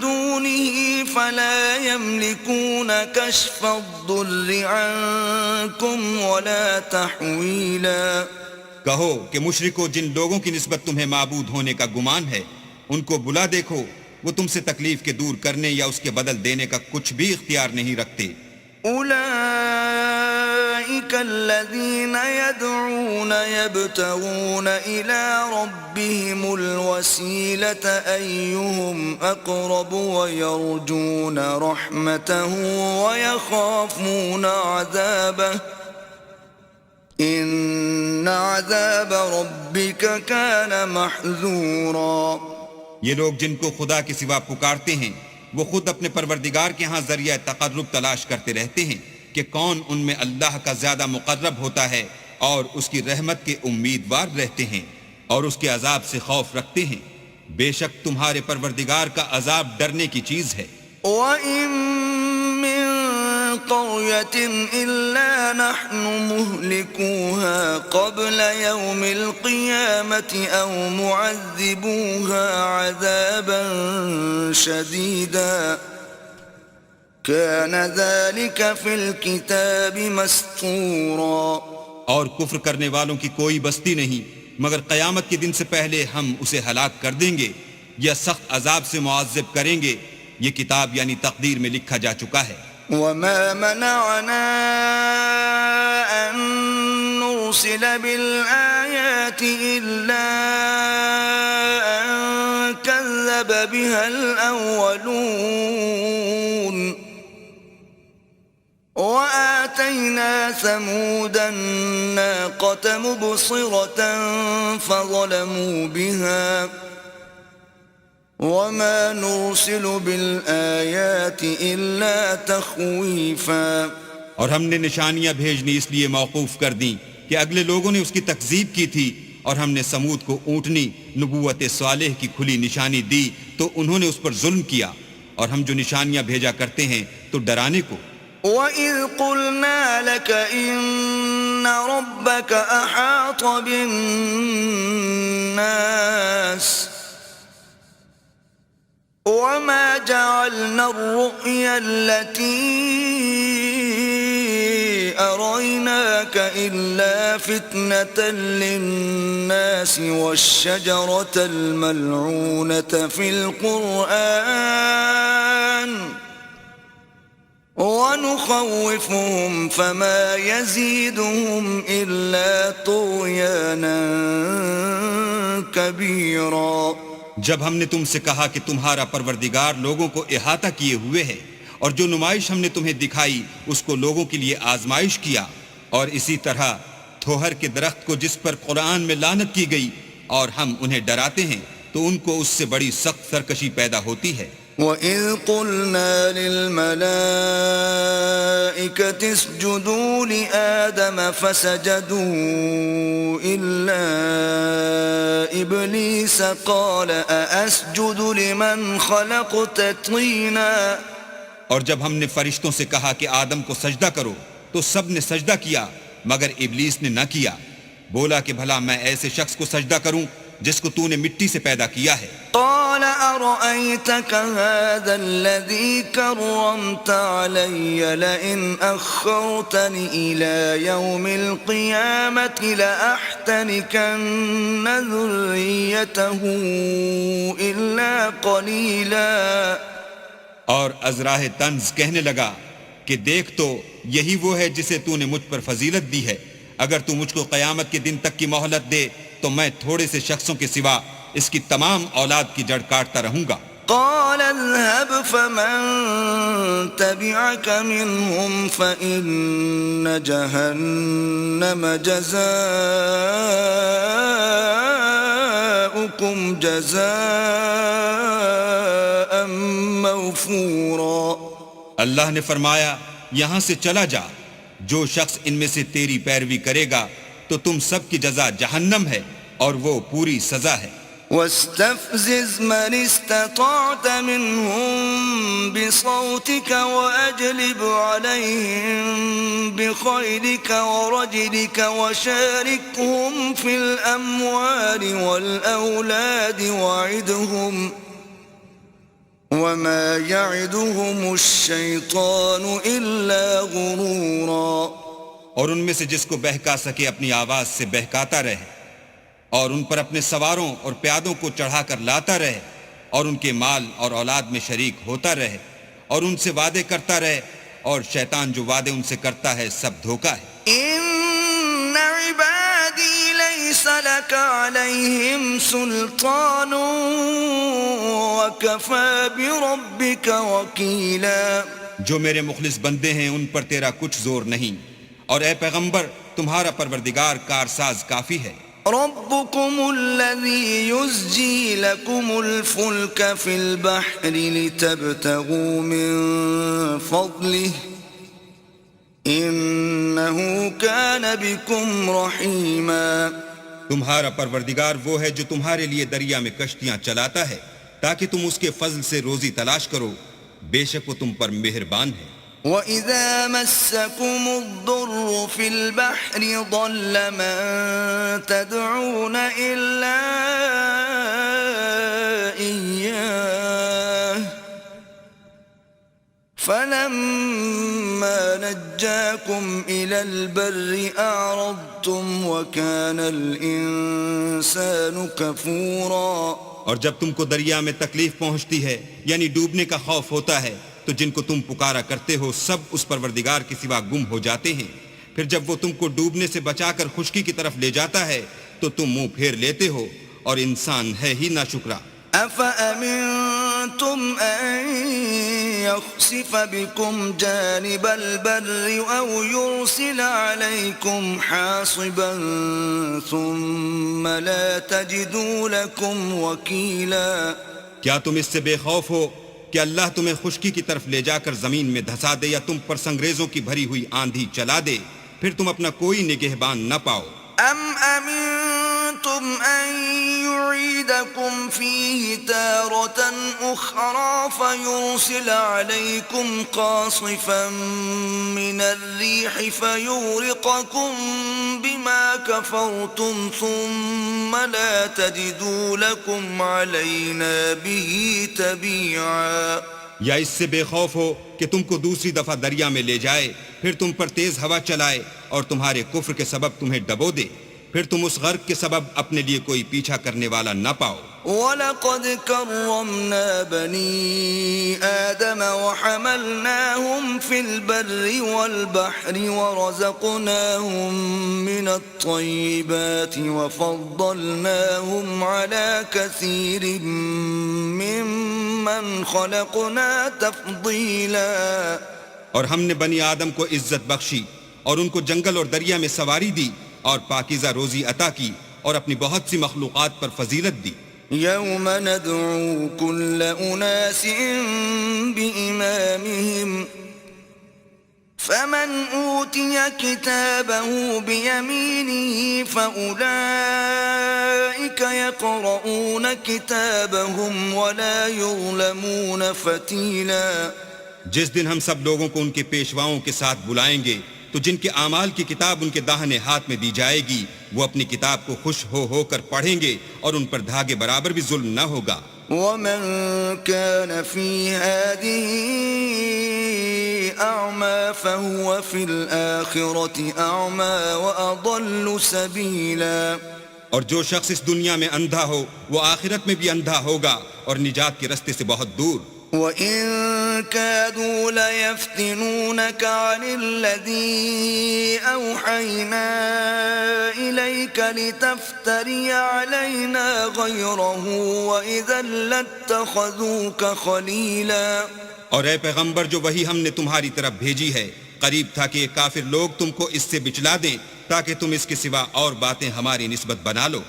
دُونِهِ فَلَا يَمْلِكُونَ كَشْفَ الضُّرِّ عَنكُمْ وَلَا تَحْوِيلًا. کہو کہ مشرکو، جن لوگوں کی نسبت تمہیں معبود ہونے کا گمان ہے ان کو بلا دیکھو، وہ تم سے تکلیف کے دور کرنے یا اس کے بدل دینے کا کچھ بھی اختیار نہیں رکھتے. أولئك الذين يدعون يبتغون إلى ربهم الوسيلة أيهم أقرب ويرجون رحمته ويخافون عذابه إن عذاب ربك كان محذورا. یہ لوگ جن کو خدا کے سوا پکارتے ہیں وہ خود اپنے پروردگار کے ہاں ذریعہ تقرب تلاش کرتے رہتے ہیں کہ کون ان میں اللہ کا زیادہ مقرب ہوتا ہے، اور اس کی رحمت کے امیدوار رہتے ہیں اور اس کے عذاب سے خوف رکھتے ہیں. بے شک تمہارے پروردگار کا عذاب ڈرنے کی چیز ہے. وَإِن مِّن قَرْيَةٍ إِلَّا نَحْنُ مُهْلِكُوهَا قَبْلَ يَوْمِ الْقِيَامَةِ أَوْ مُعَذِّبُوهَا عَذَابًا شَدِيدًا كَانَ ذَلِكَ فِي الْكِتَابِ مَسْطُورًا. اور کفر کرنے والوں کی کوئی بستی نہیں مگر قیامت کے دن سے پہلے ہم اسے ہلاک کر دیں گے یا سخت عذاب سے معذب کریں گے. یہ کتاب یعنی تقدیر میں لکھا جا چکا ہے. وَمَا مَنَعَنَا أَن نُّرْسِلَ بِالْآيَاتِ إِلَّا أَن كَذَّبَ بِهَا الْأَوَّلُونَ وَآتَيْنَا ثَمُودَ النَّاقَةَ مُبْصِرَةً فَظَلَمُوا بِهَا وَمَا نُرْسِلُ بِالْآيَاتِ إِلَّا تَخْوِيفًا. اور ہم نے نشانیاں بھیجنی اس لیے موقوف کر دیں کہ اگلے لوگوں نے اس کی تکذیب کی تھی، اور ہم نے سمود کو اونٹنی نبوت صالح کی کھلی نشانی دی تو انہوں نے اس پر ظلم کیا، اور ہم جو نشانیاں بھیجا کرتے ہیں تو ڈرانے کو. وَإِذْ قُلْنَا لَكَ إِنَّ رَبَّكَ أَحَاطَ بِالنَّاسِ وَمَا جَعَلْنَا الرُّؤْيَا الَّتِي أَرَيْنَاكَ إِلَّا فِتْنَةً لِلنَّاسِ وَالشَّجَرَةَ الْمَلْعُونَةَ فِي الْقُرْآنِ وَنُخَوِّفُهُمْ فَمَا يَزِيدُهُمْ إِلَّا طُغْيَانًا كَبِيرًا. جب ہم نے تم سے کہا کہ تمہارا پروردگار لوگوں کو احاطہ کیے ہوئے ہے، اور جو نمائش ہم نے تمہیں دکھائی اس کو لوگوں کے لیے آزمائش کیا، اور اسی طرح تھوہر کے درخت کو جس پر قرآن میں لعنت کی گئی اور ہم انہیں ڈراتے ہیں تو ان کو اس سے بڑی سخت سرکشی پیدا ہوتی ہے. وَإِذْ قُلْنَا لِلْمَلَائِكَةِ اسْجُدُوا لِآدَمَ فَسَجَدُوا إِلَّا إبليس قال أأسجد لمن خلقت طينا اور جب ہم نے فرشتوں سے کہا کہ آدم کو سجدہ کرو تو سب نے سجدہ کیا مگر ابلیس نے نہ کیا. بولا کہ بھلا میں ایسے شخص کو سجدہ کروں جس کو تو نے مٹی سے پیدا کیا ہے. قال أرأيتك هذا الذي كرمت علي لئن أخرتني إلى يوم القيامة لأحتنكن ذريته إلا قليلا. اور ازراہ طنز کہنے لگا کہ دیکھ تو یہی وہ ہے جسے تو نے مجھ پر فضیلت دی ہے. اگر تو مجھ کو قیامت کے دن تک کی مہلت دے تو میں تھوڑے سے شخصوں کے سوا اس کی تمام اولاد کی جڑ کاٹتا رہوں گا. قال اذهب فمن تبعك منهم فإن جهنم جزاؤكم جزاء موفورا. اللہ نے فرمایا یہاں سے چلا جا. جو شخص ان میں سے تیری پیروی کرے گا تو تم سب کی جزا جہنم ہے اور وہ پوری سزا ہے. واستفزز من استطعت منهم بصوتك وأجلب عليهم بخيلك ورجلك وشاركهم في الأموال والأولاد وعدهم وما يعدهم الشيطان إلا غرورا. اور ان میں سے جس کو بہکا سکے اپنی آواز سے بہکاتا رہے اور ان پر اپنے سواروں اور پیادوں کو چڑھا کر لاتا رہے اور ان کے مال اور اولاد میں شریک ہوتا رہے اور ان سے وعدے کرتا رہے اور شیطان جو وعدے ان سے کرتا ہے سب دھوکا ہے. إن عبادي ليس لك عليهم سلطان وكفى بربك وكيلا. جو میرے مخلص بندے ہیں ان پر تیرا کچھ زور نہیں اور اے پیغمبر تمہارا پروردگار کارساز کافی ہے. ربكم الذي يزجي لكم الفلك في البحر لتبتغوا من فضله إنه كان بكم رحيما. تمہارا پروردگار وہ ہے جو تمہارے لیے دریا میں کشتیاں چلاتا ہے تاکہ تم اس کے فضل سے روزی تلاش کرو. بے شک وہ تم پر مہربان ہے. وَإِذَا مَسَّكُمُ الضُّرُّ فِي الْبَحْرِ ضَلَّ مَن تَدْعُونَ إِلَّا إِيَّاهُ فَلَمَّا نَجَّاكُمْ إِلَى الْبَرِّ أَعْرَضْتُمْ وَكَانَ الْإِنسَانُ كَفُورًا. اور جب تم کو دریا میں تکلیف پہنچتی ہے یعنی ڈوبنے کا خوف ہوتا ہے تو جن کو تم پکارا کرتے ہو سب اس پروردگار کے سوا گم ہو جاتے ہیں. پھر جب وہ تم کو ڈوبنے سے بچا کر خشکی کی طرف لے جاتا ہے تو تم منہ پھیر لیتے ہو اور انسان ہے ہی ناشکرا. أَفَأَمِنْتُمْ أَنْ يَخْسِفَ بِكُمْ جَانِبَ الْبَرِّ أَوْ يُرْسِلَ عَلَيْكُمْ حَاصِبًا ثُمَّ لَا تَجِدُوا لَكُمْ وَكِيلًا. کیا تم اس سے بے خوف ہو کہ اللہ تمہیں خشکی کی طرف لے جا کر زمین میں دھسا دے یا تم پر سنگریزوں کی بھری ہوئی آندھی چلا دے پھر تم اپنا کوئی نگہبان نہ پاؤ. أَمْ أَمِنْتُمْ أَنْ يُعِيدَكُمْ فِيهِ تَارَةً أُخْرَى فَيُرْسِلَ عَلَيْكُمْ قَاصِفًا مِنَ الرِّيحِ فَيُغْرِقَكُمْ بِمَا كَفَرْتُمْ ثُمَّ لَا تَجِدُوا لَكُمْ عَلَيْنَا بِهِ تَبِيعًا. یا اس سے بے خوف ہو کہ تم کو دوسری دفعہ دریا میں لے جائے پھر تم پر تیز ہوا چلائے اور تمہارے کفر کے سبب تمہیں ڈبو دے پھر تم اس غرق کے سبب اپنے لیے کوئی پیچھا کرنے والا نہ پاؤ. وَلَقَدْ كَرَّمْنَا بَنِي آدَمَ وَحَمَلْنَاهُمْ فِي الْبَرِّ وَالْبَحْرِ وَرَزَقْنَاهُمْ مِنَ الطَّيِّبَاتِ وَفَضَّلْنَاهُم عَلَى كَثِيرٍ مِّمَّنْ خَلَقْنَا تَفْضِيلًا. اور ہم نے بنی آدم کو عزت بخشی اور ان کو جنگل اور دریا میں سواری دی اور پاکیزہ روزی عطا کی اور اپنی بہت سی مخلوقات پر فضیلت دی. يَوْمَ نَدْعُو كُلَّ أُنَاسٍ بِإِمَامِهِمْ فَمَنْ أُوتِيَ كِتَابَهُ بِيَمِينِهِ فَأُولَئِكَ ربك يقرؤون كتابهم ولا يظلمون فتيلا. جس دن ہم سب لوگوں کو ان کے پیشواؤں کے ساتھ بلائیں گے تو جن کے اعمال کی کتاب ان کے داہنے ہاتھ میں دی جائے گی وہ اپنی کتاب کو خوش ہو کر پڑھیں گے اور ان پر دھاگے برابر بھی ظلم نہ ہوگا. ومن كان في هذه أعمى فهو في الآخرة أعمى وأضل سبيلا. اور جو شخص اس دنیا میں اندھا ہو وہ آخرت میں بھی اندھا ہوگا اور نجات کے رستے سے بہت دور. وَإِن كَادُوا لَيَفْتِنُونَكَ عَنِ الَّذِي أَوْحَيْنَا إِلَيْكَ لِتَفْتَرِيَ عَلَيْنَا غَيْرَهُ وَإِذًا لَاتَّخَذُوكَ خَلِيلًا. اور اے پیغمبر جو وہی ہم نے تمہاری طرف بھیجی ہے قریب تھا کہ یہ کافر لوگ تم کو اس سے بچلا دیں تاکہ تم اس کے سوا اور باتیں ہماری نسبت بنا لو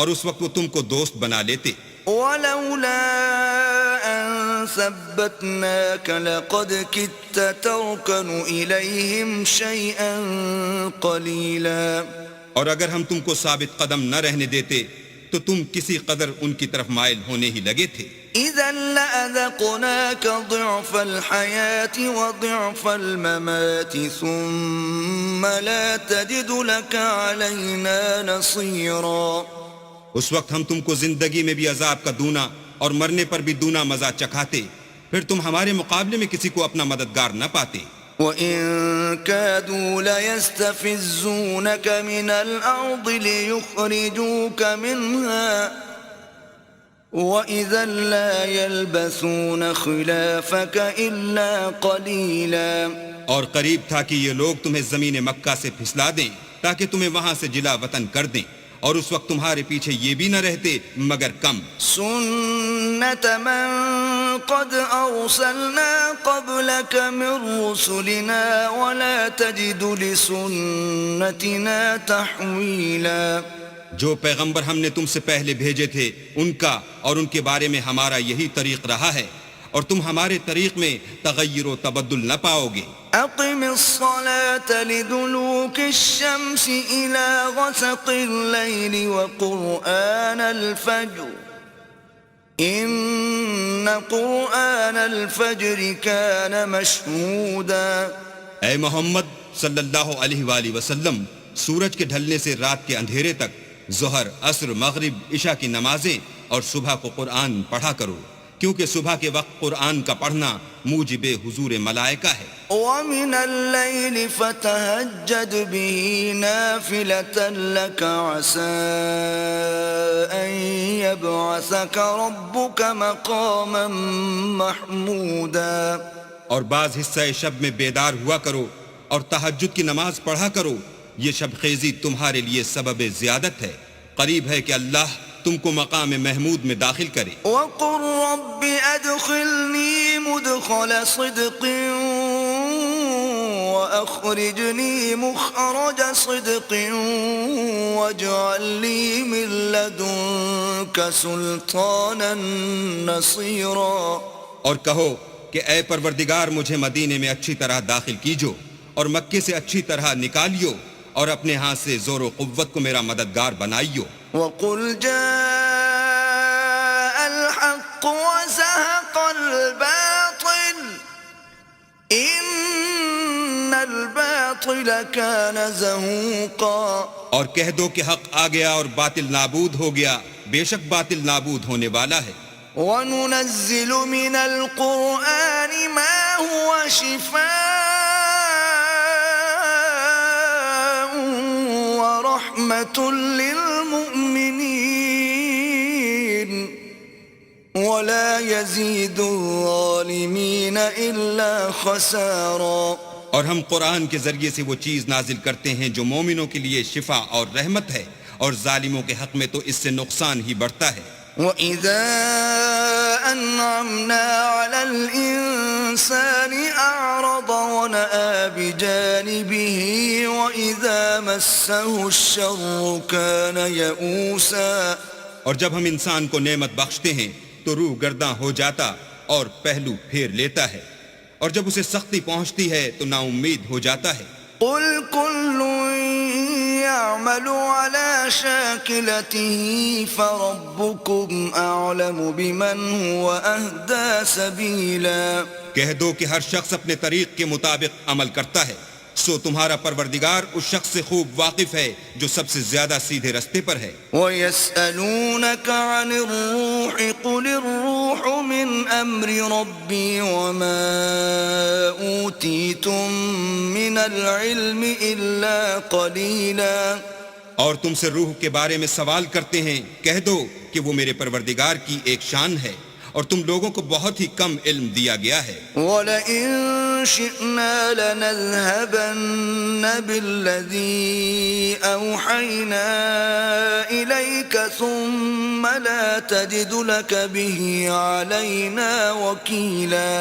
اور اس وقت وہ تم کو دوست بنا لیتے. وَلَوْلَا أَن ثَبَّتْنَاكَ لَقَدْ كِدتَّ تَرْكَنُ إِلَيْهِمْ شَيْئًا قَلِيلًا. اور اگر ہم تم کو ثابت قدم نہ رہنے دیتے تو تم کسی قدر ان کی طرف مائل ہونے ہی لگے تھے. إِذًا لَأَذَقْنَاكَ ضِعْفَ الْحَيَاةِ وَضِعْفَ الْمَمَاتِ ثُمَّ لَا تَجِدُ لَكَ عَلَيْنَا نَصِيرًا. اس وقت ہم تم کو زندگی میں بھی عذاب کا دونا اور مرنے پر بھی دونا مزہ چکھاتے پھر تم ہمارے مقابلے میں کسی کو اپنا مددگار نہ پاتے. وَإِن كَادُوا لَيَسْتَفِزُّونَكَ مِنَ الْأَرْضِ لِيُخْرِجُوكَ مِنْهَا وَإِذًا لَا يَلْبَثُونَ خِلَافَكَ إِلَّا قَلِيلًا. اور قریب تھا کہ یہ لوگ تمہیں زمین مکہ سے پھسلا دیں تاکہ تمہیں وہاں سے جلا وطن کر دیں اور اس وقت تمہارے پیچھے یہ بھی نہ رہتے مگر کم. سُنَّةَ مَن قَدْ أَرْسَلْنَا قَبْلَكَ مِن رُّسُلِنَا وَلَا تَجِدُ لِسُنَّتِنَا تَحْوِيلًا. جو پیغمبر ہم نے تم سے پہلے بھیجے تھے ان کا اور ان کے بارے میں ہمارا یہی طریق رہا ہے اور تم ہمارے طریق میں تغیر و تبدل نہ پاؤ گے. أقم الصلاة لدلوك الشمس إلى غسق الليل وقرآن الفجر إن قرآن الفجر كان مشهودا. اے محمد صلی اللہ علیہ وآلہ وسلم سورج کے ڈھلنے سے رات کے اندھیرے تک ظہر عصر مغرب عشاء کی نمازیں اور صبح کو قرآن پڑھا کرو کیونکہ صبح کے وقت قرآن کا پڑھنا موجب حضور ملائکہ ہے. وَمِنَ اللَّيْلِ فَتَهَجَّدْ بِهِ نَافِلَةً لَكَ عَسَىٰ أَن يَبْعَثَكَ رَبُّكَ مَقَامًا مَحْمُودًا. اور بعض حصہ شب میں بیدار ہوا کرو اور تہجد کی نماز پڑھا کرو یہ شب خیزی تمہارے لیے سبب زیادت ہے قریب ہے کہ اللہ تم کو مقام محمود میں داخل کرے. وَقُلْ رَبِّ أَدْخِلْنِي مُدْخَلَ صِدْقٍ وَأَخْرِجْنِي مُخْرَجَ صِدْقٍ وَاجْعَل لِّي مِن لَّدُنكَ سُلْطَانًا نَّصِيرًا. اور کہو کہ اے پروردگار مجھے مدینے میں اچھی طرح داخل کیجو اور مکے سے اچھی طرح نکالیو اور اپنے ہاتھ سے زور و قوت کو میرا مددگار بنائیو. وَقُلْ جَاءَ الْحَقُّ وَزَهَقَ الْبَاطِلُ إِنَّ الْبَاطِلَ كَانَ زَهُوقًا. اور کہہ دو کہ حق آ گیا اور باطل نابود ہو گیا بے شک باطل نابود ہونے والا ہے. وَنُنَزِّلُ مِنَ الْقُرْآنِ مَا هُوَ شِفَاءٌ وَرَحْمَةٌ لِّلْمُؤْمِنِينَ وَلَا يَزِيدُ الظَّالِمِينَ إِلَّا خَسَارًا. اور ہم قرآن کے ذریعے سے وہ چیز نازل کرتے ہیں جو مومنوں کے لیے شفا اور رحمت ہے اور ظالموں کے حق میں تو اس سے نقصان ہی بڑھتا ہے. وَإِذَا أَنْعَمْنَا عَلَى الْإِنسَانِ أَعْرَضَ وَنَأَىٰ بِجَانِبِهِ وَإِذَا مَسَّهُ الشَّرُّ كَانَ يَئُوسًا. اور جب ہم انسان کو نعمت بخشتے ہیں تو روح گرداں ہو جاتا اور پہلو پھیر لیتا ہے اور جب اسے سختی پہنچتی ہے تو نا امید ہو جاتا ہے. قل كل يعمل على شاكلته فربكم أعلم بمن هو أهدى سبيلا. کہہ دو کہ ہر شخص اپنے طریق کے مطابق عمل کرتا ہے، سو تمہارا پروردگار اس شخص سے خوب واقف ہے جو سب سے زیادہ سیدھے رستے پر ہے. وَيَسْأَلُونَكَ عَنِ الرُّوحِ قُلِ الرُّوحُ مِنْ أَمْرِ رَبِّي وَمَا أُوتِيتُم مِّنَ الْعِلْمِ إِلَّا قَلِيلًا. اور تم سے روح کے بارے میں سوال کرتے ہیں، کہہ دو کہ وہ میرے پروردگار کی ایک شان ہے اور تم لوگوں کو بہت ہی کم علم دیا گیا ہے. وَلَئِن شِئْنَا لَنَذْهَبَنَّ بِالَّذِي أَوْحَيْنَا إِلَيْكَ ثُمَّ لَا تَجِدُ لَكَ بِهِ عَلَيْنَا وَكِيلًا.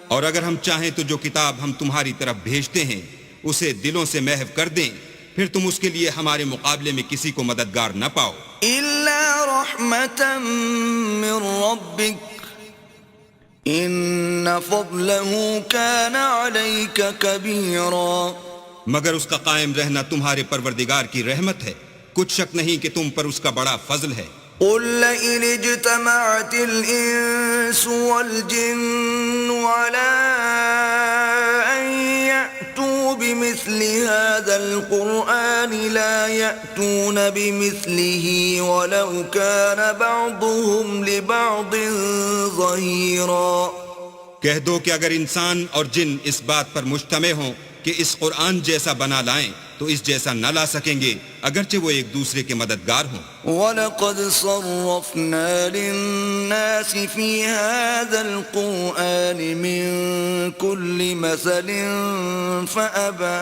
اور اگر ہم چاہیں تو جو کتاب ہم تمہاری طرف بھیجتے ہیں اسے دلوں سے محو کر دیں، پھر تم اس کے لیے ہمارے مقابلے میں کسی کو مددگار نہ پاؤ. إِلَّا رَحْمَةً مِّن رَّبِّكَ إِنَّ فَضْلَهُ كَانَ عَلَيْكَ كَبِيرًا. مگر اس کا قائم رہنا تمہارے پروردگار کی رحمت ہے، کچھ شک نہیں کہ تم پر اس کا بڑا فضل ہے. قُل لَّئِنِ اجْتَمَعَتِ الْإِنسُ وَالْجِنُّ عَلَىٰ أَن يَأْتُوا بِمِثْلِ هَٰذَا الْقُرْآنِ لَا يَأْتُونَ بِمِثْلِهِ وَلَوْ كَانَ بَعْضُهُمْ لِبَعْضٍ ظَهِيرًا. کہہ دو کہ اگر انسان اور جن اس بات پر مجتمع ہوں کہ اس قرآن جیسا بنا لائیں تو اس جیسا نہ لا سکیں گے، اگرچہ وہ ایک دوسرے کے مددگار ہوں. وَلَقَدْ صَرَّفْنَا لِلنَّاسِ فِي هَذَا الْقُرْآنِ مِنْ كُلِّ مَثَلٍ فَأَبَى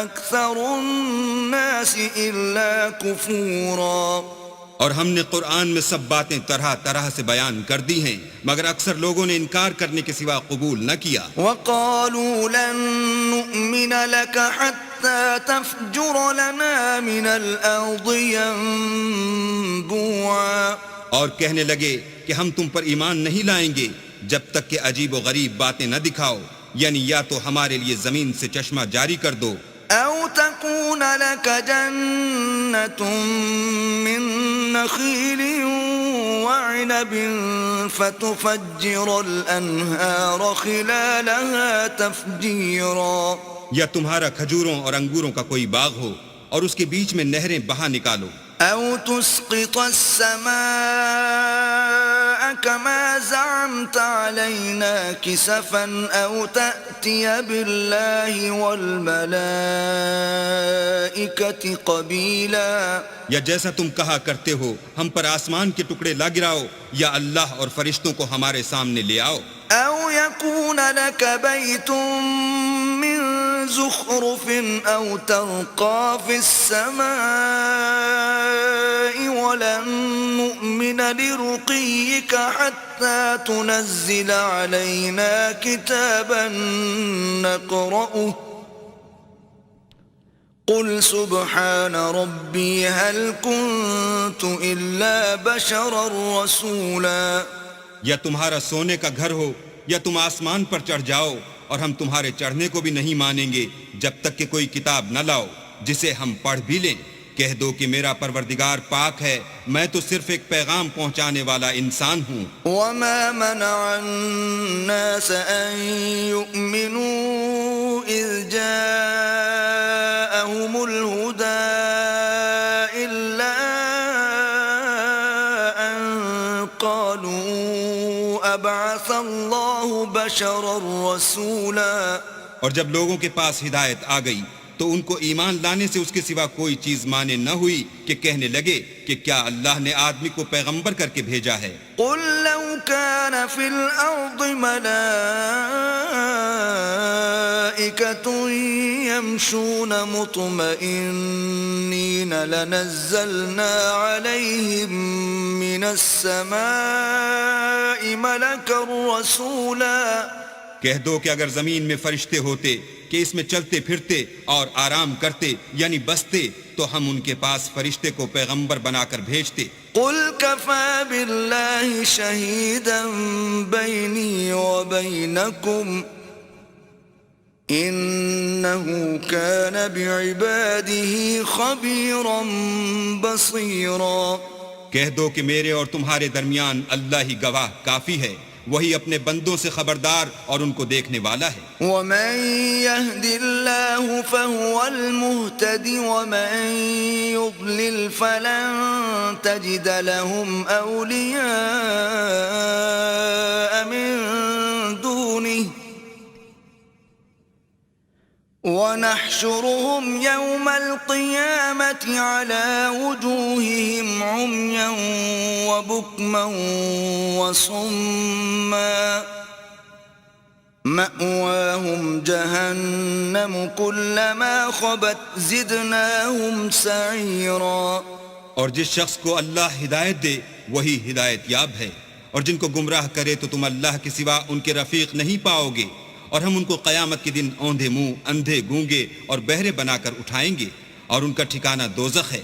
أَكْثَرُ النَّاسِ إِلَّا كُفُورًا. اور ہم نے قرآن میں سب باتیں طرح طرح سے بیان کر دی ہیں، مگر اکثر لوگوں نے انکار کرنے کے سوا قبول نہ کیا. وَقَالُوا لَن نُّؤْمِنَ لَكَ حَتَّى تَفْجُرَ لَنَا مِنَ الْأَرْضِ يَنبُوعًا. اور کہنے لگے کہ ہم تم پر ایمان نہیں لائیں گے جب تک کہ عجیب و غریب باتیں نہ دکھاؤ، یعنی یا تو ہمارے لیے زمین سے چشمہ جاری کر دو، أَوْ تَكُونَ لَكَ جَنَّةٌ مِّن نَّخِيلٍ وَعِنَبٍ فَتُفَجِّرَ الْأَنْهَارَ خِلَالَهَا تَفْجِيرًا. یا تمہارا کھجوروں اور انگوروں کا کوئی باغ ہو اور اس کے بیچ میں نہریں بہا نکالو. أَوْ تُسْقِطَ السَّمَاءَ كَمَا زَعَمْتَ عَلَيْنَا كِسَفًا أَوْ تَأْتِيَ بِاللَّهِ وَالْمَلَائِكَةِ قَبِيلًا. یا جیسا تم کہا کرتے ہو ہم پر آسمان کے ٹکڑے لا گراؤ، یا اللہ اور فرشتوں کو ہمارے سامنے لے آؤ. أَوْ يَكُونَ لَكَ بَيْتٌ مِّن زُخْرُفٍ أَوْ تَرْقَىٰ فِي السَّمَاءِ وَلَن نُّؤْمِنَ لِرُقِيِّكَ حَتَّىٰ تُنَزِّلَ عَلَيْنَا كِتَابًا نَّقْرَؤُهُ قُلْ سُبْحَانَ رَبِّي هَلْ كُنتُ إِلَّا بَشَرًا رَّسُولًا. یا تمہارا سونے کا گھر ہو یا تم آسمان پر چڑھ جاؤ اور ہم تمہارے چڑھنے کو بھی نہیں مانیں گے جب تک کہ کوئی کتاب نہ لاؤ جسے ہم پڑھ بھی لیں. کہہ دو کہ میرا پروردگار پاک ہے، میں تو صرف ایک پیغام پہنچانے والا انسان ہوں. وَمَا مَنَعَ النَّاسَ أَن يُؤْمِنُوا إِذْ جَاءَهُمُ الْهُدَىٰ إِلَّا أَن قَالُوا أَبْعَثَ اللَّهُ بَشَرًا رَّسُولًا. اور جب لوگوں کے پاس ہدایت آ گئی تو ان کو ایمان لانے سے اس کے سوا کوئی چیز مانے نہ ہوئی کہ کہنے لگے کہ کیا اللہ نے آدمی کو پیغمبر کر کے بھیجا ہے. قُل لَّوْ كَانَ فِي الْأَرْضِ مَلَائِكَةٌ يَمْشُونَ مُطْمَئِنِّينَ لَنَزَّلْنَا عَلَيْهِم مِّنَ السَّمَاءِ مَلَكًا رَّسُولًا. کہہ دو کہ اگر زمین میں فرشتے ہوتے کہ اس میں چلتے پھرتے اور آرام کرتے یعنی بستے تو ہم ان کے پاس فرشتے کو پیغمبر بنا کر بھیجتے. قُلْ كَفَىٰ بِاللَّهِ شَهِيدًا بَيْنِي وَبَيْنَكُمْ. کہہ دو کہ اللہ ہی کافی ہے گواہ بن کر، تم اور ان کے درمیان. وَمَا كَانَ لِنَبِيٍّ أَن يَكُونَ لَهُ أَسْرَىٰ حَتَّىٰ يَضْرِبَ فِي الْأَرْضِ. قُلْ كَفَىٰ بِاللَّهِ شَهِيدًا بَيْنِي وَبَيْنَكُمْ إنه كان بعباده خبيرا بصيرا کہہ دو کہ میرے اور تمہارے درمیان اللہ ہی گواہ کافی ہے، وہی اپنے بندوں سے خبردار اور ان کو دیکھنے والا ہے۔ ومن يهد الله فهو المهتد ومن يضلل فلن تجد لهم أولياء من دونه ونحشرهم يوم القيامة على وجوههم عميا وبكما وصما مأواهم جهنم كلما خبت زدناهم سعيرا۔ اور جس شخص کو اللہ ہدایت دے وہی ہدایت یاب ہے، اور جن کو گمراہ کرے تو تم اللہ کے سوا ان کے رفیق نہیں پاؤ گے، اور ہم ان کو قیامت کے دن اوندھے منہ، اندھے، گونگے اور بہرے بنا کر اٹھائیں گے، اور ان کا ٹھکانہ دوزخ ہے۔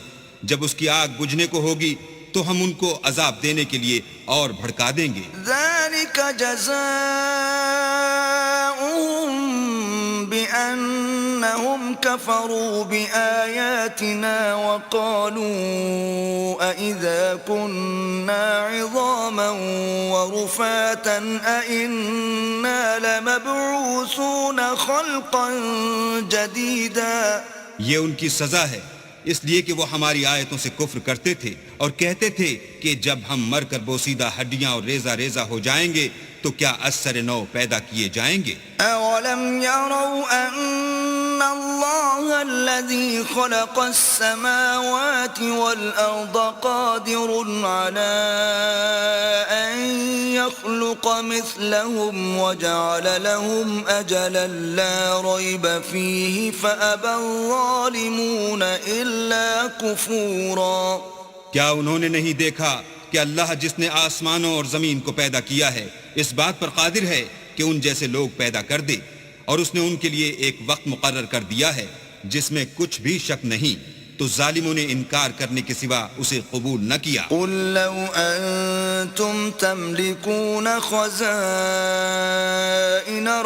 جب اس کی آگ بجھنے کو ہوگی تو ہم ان کو عذاب دینے کے لیے اور بھڑکا دیں گے۔ ذلك جزاؤهم بأنهم كفروا بآياتنا وقالوا أإذا كنا عظاما ورفاتا أإنا لمبعوثون خلقا جديدا۔ یہ ان کی سزا ہے اس لیے کہ وہ ہماری آیتوں سے کفر کرتے تھے اور کہتے تھے کہ جب ہم مر کر بوسیدہ ہڈیاں اور ریزہ ریزہ ہو جائیں گے تو کیا اثر نو پیدا کیے جائیں گے؟ اولم يروا ان الله الذي خلق السماوات والارض قادر على ان يخلق مثلهم وجعل لهم اجلا لا ريب فيه فابى الظالمون الا كفورا۔ کیا انہوں نے نہیں دیکھا کہ اللہ جس نے آسمانوں اور زمین کو پیدا کیا ہے اس بات پر قادر ہے کہ ان جیسے لوگ پیدا کر دے، اور اس نے ان کے لیے ایک وقت مقرر کر دیا ہے جس میں کچھ بھی شک نہیں، تو ظالموں نے انکار کرنے کے سوا اسے قبول نہ کیا۔ قل لو انتم تملكون خزائن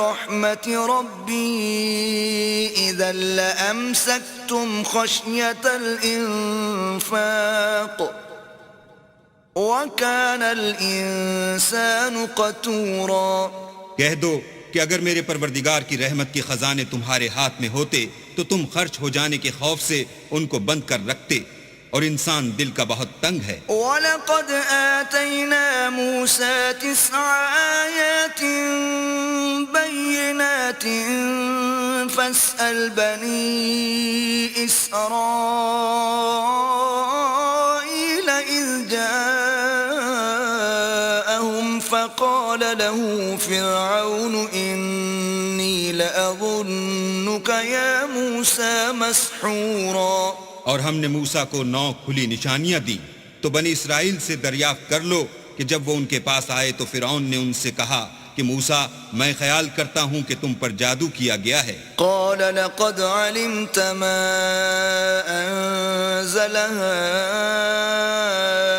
رحمت ربی اذا لامسکتم خشیة الانفاق وَكَانَ الْإِنسَانُ قَتُورًا۔ کہہ دو کہ اگر میرے پروردگار کی رحمت کے خزانے تمہارے ہاتھ میں ہوتے تو تم خرچ ہو جانے کے خوف سے ان کو بند کر رکھتے، اور انسان دل کا بہت تنگ ہے۔ وَلَقَدْ آتَيْنَا مُوسَى 9 آيَاتٍ بَيِّنَاتٍ فَاسْأَلْ بَنِي إِسْرَائِيلَ إِذْ جَاءَهُمْ فَقَالَ لَهُ فِرْعَوْنُ إِنِّي لَأَظُنُّكَ يَا مُوسَى مَسْحُورًا۔ اور ہم نے موسیٰ کو 9 کھلی نشانیاں دی، تو بنی اسرائیل سے دریافت کر لو کہ جب وہ ان کے پاس آئے تو فرعون نے ان سے کہا کہ موسیٰ میں خیال کرتا ہوں کہ تم پر جادو کیا گیا ہے۔ قال لقد علمت ما انزل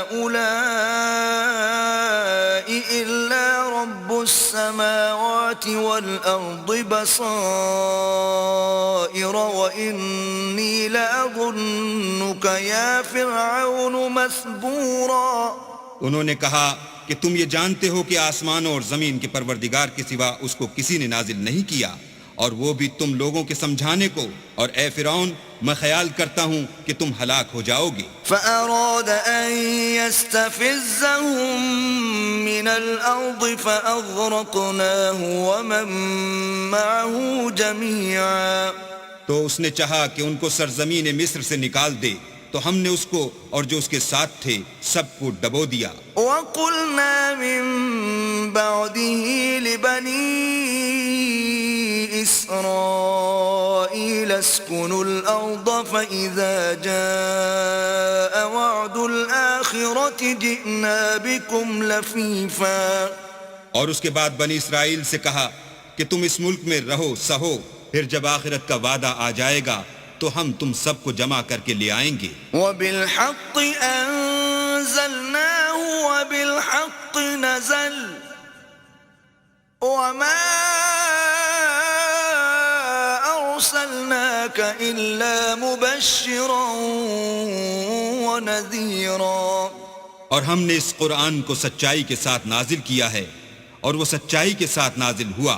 هؤلاء الا رب السماوات والارض بصائر واني لاظنك يا فرعون مثبورا۔ انہوں نے کہا کہ تم یہ جانتے ہو کہ آسمانوں اور زمین کے پروردگار کے سوا اس کو کسی نے نازل نہیں کیا، اور وہ بھی تم لوگوں کے سمجھانے کو، اور اے فرعون میں خیال کرتا ہوں کہ تم ہلاک ہو جاؤ گے۔ فأراد أن يستفزهم من الأرض فأغرقناه ومن معه جميعا۔ تو اس نے چاہا کہ ان کو سرزمین مصر سے نکال دے، تو ہم نے اس کو اور جو اس کے ساتھ تھے سب کو ڈبو دیا۔ وَقُلْنَا مِن بَعْدِهِ لِبَنِي إِسْرَائِيلَ اسْكُنُوا الْأَرْضَ فَإِذَا جَاءَ وَعْدُ الْآخِرَةِ جِئْنَا بِكُمْ لَفِيفًا۔ اور اس کے بعد بنی اسرائیل سے کہا کہ تم اس ملک میں رہو سہو، پھر جب آخرت کا وعدہ آ جائے گا تو ہم تم سب کو جمع کر کے لے آئیں گے۔ وَبِالْحَقِّ أَنزَلْنَاهُ وَبِالْحَقِّ نَزَلَ وَمَا إلا مبشرا ونذيرا. اور ہم نے اس قرآن کو سچائی کے ساتھ نازل کیا ہے اور وہ سچائی کے ساتھ نازل ہوا.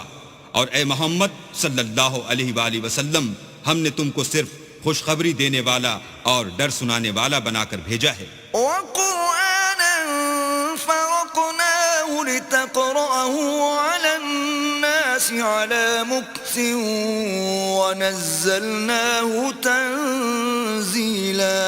اور اے محمد صلی اللہ علیہ وآلہ وسلم ہم نے تم کو صرف خوشخبری دینے والا اور ڈر سنانے والا بنا کر بھیجا ہے. وقرآنا فرقناه لتقرأه على الناس على مكث ونزلناه تنزيلا.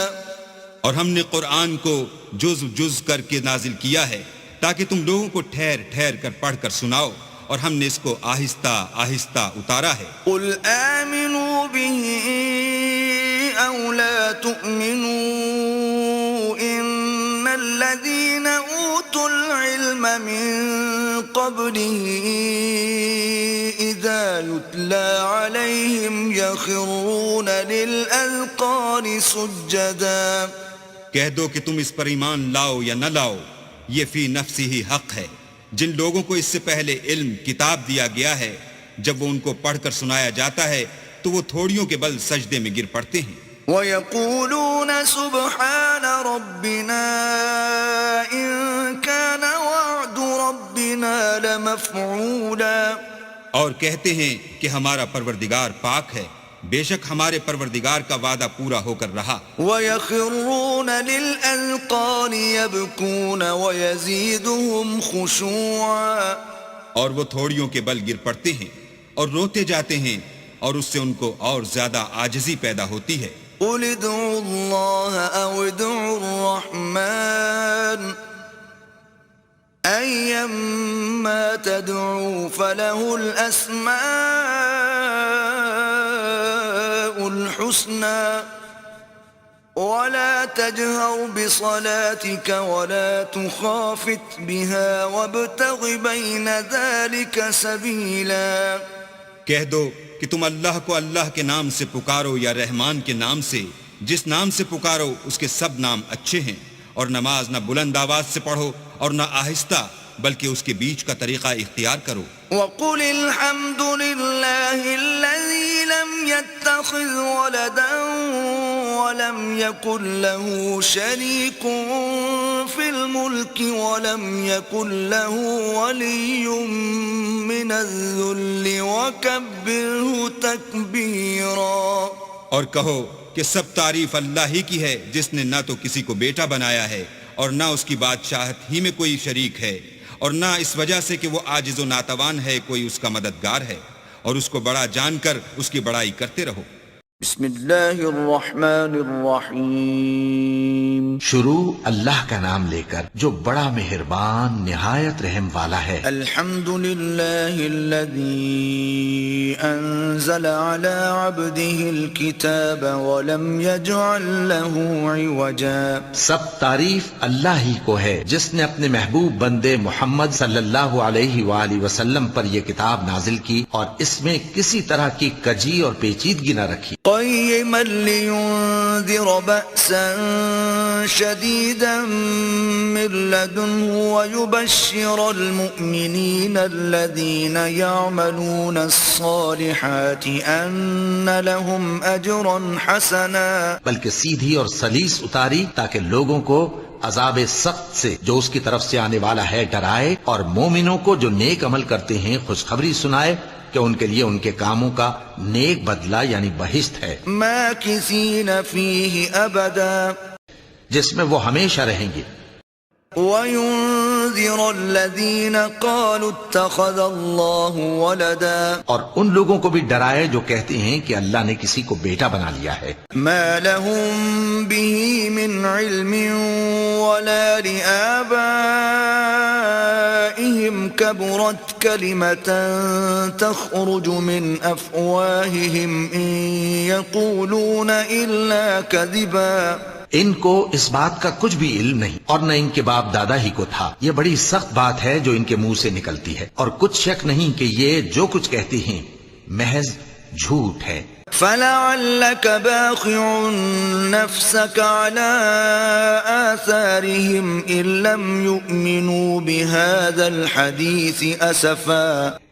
اور ہم نے قرآن کو جز جز کر کے نازل کیا ہے تاکہ تم لوگوں کو ٹھہر ٹھہر کر پڑھ کر سناؤ، اور ہم نے اس کو آہستہ آہستہ اتارا ہے. قل آمنوا به أو لا تؤمنوا إن الذين أوتوا العلم من قبله إذا يتلى عليهم يخرون للأذقان سجدا. کہہ دو کہ تم اس پر ایمان لاؤ یا نہ لاؤ، یہ فی نفسی ہی حق ہے. جن لوگوں کو اس سے پہلے علم کتاب دیا گیا ہے، جب وہ ان کو پڑھ کر سنایا جاتا ہے تو وہ تھوڑیوں کے بل سجدے میں گر پڑتے ہیں. وَيَقُولُونَ سُبْحَانَ رَبِّنَا إِن كَانَ وَعْدُ رَبِّنَا لَمَفْعُولًا. اور کہتے ہیں کہ ہمارا پروردگار پاک ہے، بے شک ہمارے پروردگار کا وعدہ پورا ہو کر رہا. وَيَخِرُّونَ لِلْأَذْقَانِ يَبْكُونَ وَيَزِيدُهُمْ خُشُوعًا. اور وہ تھوڑیوں کے بل گر پڑتے ہیں اور روتے جاتے ہیں، اور اس سے ان کو اور زیادہ عاجزی پیدا ہوتی ہے. قُلِ ادْعُوا اللَّهَ أَوِ ادْعُوا الرَّحْمَنَ أَيَّمَّا تَدْعُوا فَلَهُ الْأَسْمَاءُ الْحُسْنَى وَلَا تَجْهَرْ بِصَلَاتِكَ وَلَا تُخَافِتْ بِهَا وَابْتَغِ بَيْنَ ذَلِكَ سَبِيلًا. کہہ دو کہ تم اللہ کو اللہ کے نام سے پکارو یا رحمان کے نام سے، جس نام سے پکارو اس کے سب نام اچھے ہیں، اور نماز نہ بلند آواز سے پڑھو اور نہ آہستہ، بلکہ اس کے بیچ کا طریقہ اختیار کرو. وَقُلِ الْحَمْدُ لِلَّهِ الَّذِي لَمْ يَتَّخِذْ وَلَدًا وَلَمْ يَكُنْ لَهُ شَرِيكٌ فِي الْمُلْكِ وَلَمْ يَكُنْ لَهُ وَلِيٌّ مِّنَ الذُّلِّ وَكَبِّرْهُ تَكْبِيرًا. اور کہو کہ سب تعریف اللہ ہی کی ہے، جس نے نہ تو کسی کو بیٹا بنایا ہے اور نہ اس کی بادشاہت ہی میں کوئی شریک ہے، اور نہ اس وجہ سے کہ وہ عاجز و ناتوان ہے کوئی اس کا مددگار ہے، اور اس کو بڑا جان کر اس کی بڑائی کرتے رہو. بسم اللہ الرحمن الرحیم. شروع اللہ کا نام لے کر جو بڑا مہربان نہایت رحم والا ہے. الحمد للہ الذی انزل على عبده الكتاب ولم يجعل له عوجا. سب تعریف اللہ ہی کو ہے جس نے اپنے محبوب بندے محمد صلی اللہ علیہ وآلہ وسلم پر یہ کتاب نازل کی اور اس میں کسی طرح کی کجی اور پیچیدگی نہ رکھی. قيما لينذر بأسا شديدا من لدنه ويبشر المؤمنين الذين يعملون الصالحات أن لهم أجرا حسنا. بلکہ سیدھی اور سلیس اتاری تاکہ لوگوں کو عذاب سخت سے جو اس کی طرف سے آنے والا ہے ڈرائے، اور مومنوں کو جو نیک عمل کرتے ہیں خوشخبری سنائے کہ ان کے لیے ان کے کاموں کا نیک بدلہ یعنی بہشت ہے، ماکثین فیہ ابدا، جس میں وہ ہمیشہ رہیں گے. وَيُنذِرَ الَّذِينَ قَالُوا اتَّخَذَ اللَّهُ وَلَدًا. اور ان لوگوں کو بھی ڈرائے جو کہتے ہیں کہ اللہ نے کسی کو بیٹا بنا لیا ہے. مَا لَهُم بِهِ مِنْ عِلْمٍ وَلَا لِآبَائِهِمْ كَبُرَتْ كَلِمَةً تَخْرُجُ مِنْ أَفْوَاهِهِمْ إِنْ يَقُولُونَ إِلَّا كَذِبًا. ان کو اس بات کا کچھ بھی علم نہیں اور نہ ان کے باپ دادا ہی کو تھا. یہ بڑی سخت بات ہے جو ان کے منہ سے نکلتی ہے، اور کچھ شک نہیں کہ یہ جو کچھ کہتے ہیں محض جھوٹ ہے. فَلَعَلَّكَ بَاخِعٌ نَفْسَكَ عَلَىٰ آثَارِهِمْ إِن لَّمْ يُؤْمِنُوا بِهَذَا الْحَدِيثِ أَسَفًا.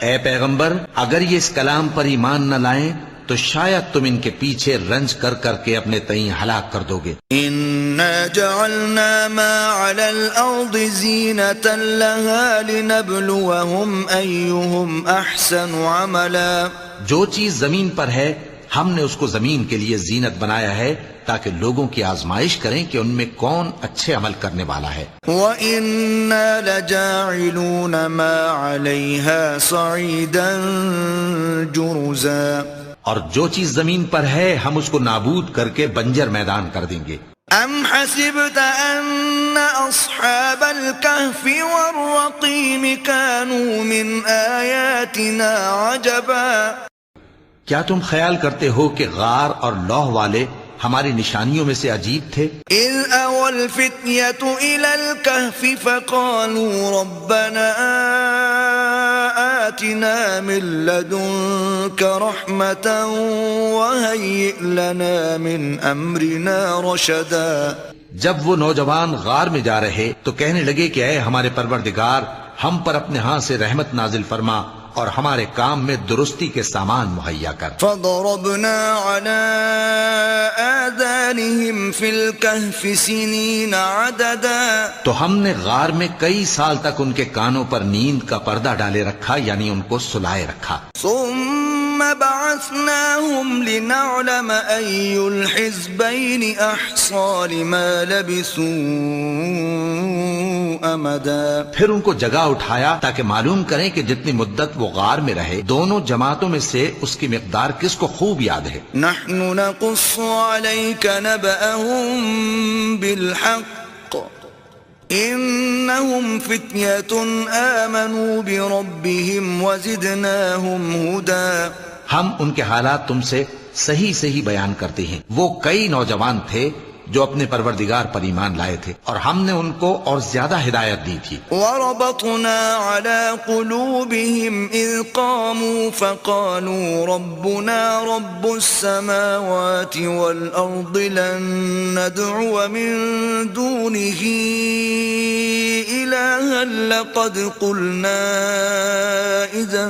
اے پیغمبر، اگر یہ اس کلام پر ایمان نہ لائیں تو شاید تم ان کے پیچھے رنج کر کر کے اپنے تئیں ہلاک کر دو گے۔ إنا جعلنا ما على الأرض زينة لها لنبلوهم أيهم أحسن عملا۔ جو چیز زمین پر ہے ہم نے اس کو زمین کے لیے زینت بنایا ہے تاکہ لوگوں کی آزمائش کریں کہ ان میں کون اچھے عمل کرنے والا ہے۔ وَإِنَّا لَجَاعِلُونَ مَا عَلَيْهَا صَعِيدًا جُرُزًا۔ اور جو چیز زمین پر ہے ہم اس کو نابود کر کے بنجر میدان کر دیں گے۔ أَمْ حَسِبْتَ أَنَّ أَصْحَابَ الْكَهْفِ وَالرَّقِيمِ كَانُوا مِنْ آيَاتِنَا عَجَبًا۔ کیا تم خیال کرتے ہو کہ غار اور لوح والے ہماری نشانیوں میں سے عجیب تھے؟ إِذْ أَوَى الْفِتْيَةُ إِلَى الْكَهْفِ فَقَالُوا رَبَّنَا آتِنَا مِن لَّدُنكَ رَحْمَةً وَهَيِّئْ لَنَا مِنْ أَمْرِنَا رَشَدًا۔ جب وہ نوجوان غار میں جا رہے تو کہنے لگے کہ اے ہمارے پروردگار ہم پر اپنے ہاں سے رحمت نازل فرما اور ہمارے کام میں درستی کے سامان مہیا کر۔ فضربنا على آذانهم في الكهف سنين عددا۔ تو ہم نے غار میں کئی سال تک ان کے کانوں پر نیند کا پردہ ڈالے رکھا، یعنی ان کو سلائے رکھا۔ ثم بعثناهم لنعلم أي الحزبين أحصى لما لبثوا أمدا۔ پھر ان کو جگہ اٹھایا تاکہ معلوم کریں کہ جتنی مدت وہ غار میں رہے دونوں جماعتوں میں سے اس کی مقدار کس کو خوب یاد ہے۔ نحن نقص عليك نبأهم بالحق إنهم فتية آمنوا بربهم وزدناهم هدى۔ ہم ان کے حالات تم سے صحیح صحیح بیان کرتے ہیں۔ وہ کئی نوجوان تھے جو اپنے پروردگار پر ایمان لائے تھے اور ہم نے ان کو اور زیادہ ہدایت دی تھی۔ وربطنا على قلوبهم إذ قاموا فقالوا ربنا رب السماوات والأرض لن ندعو من دونه إلها لقد قلنا إذا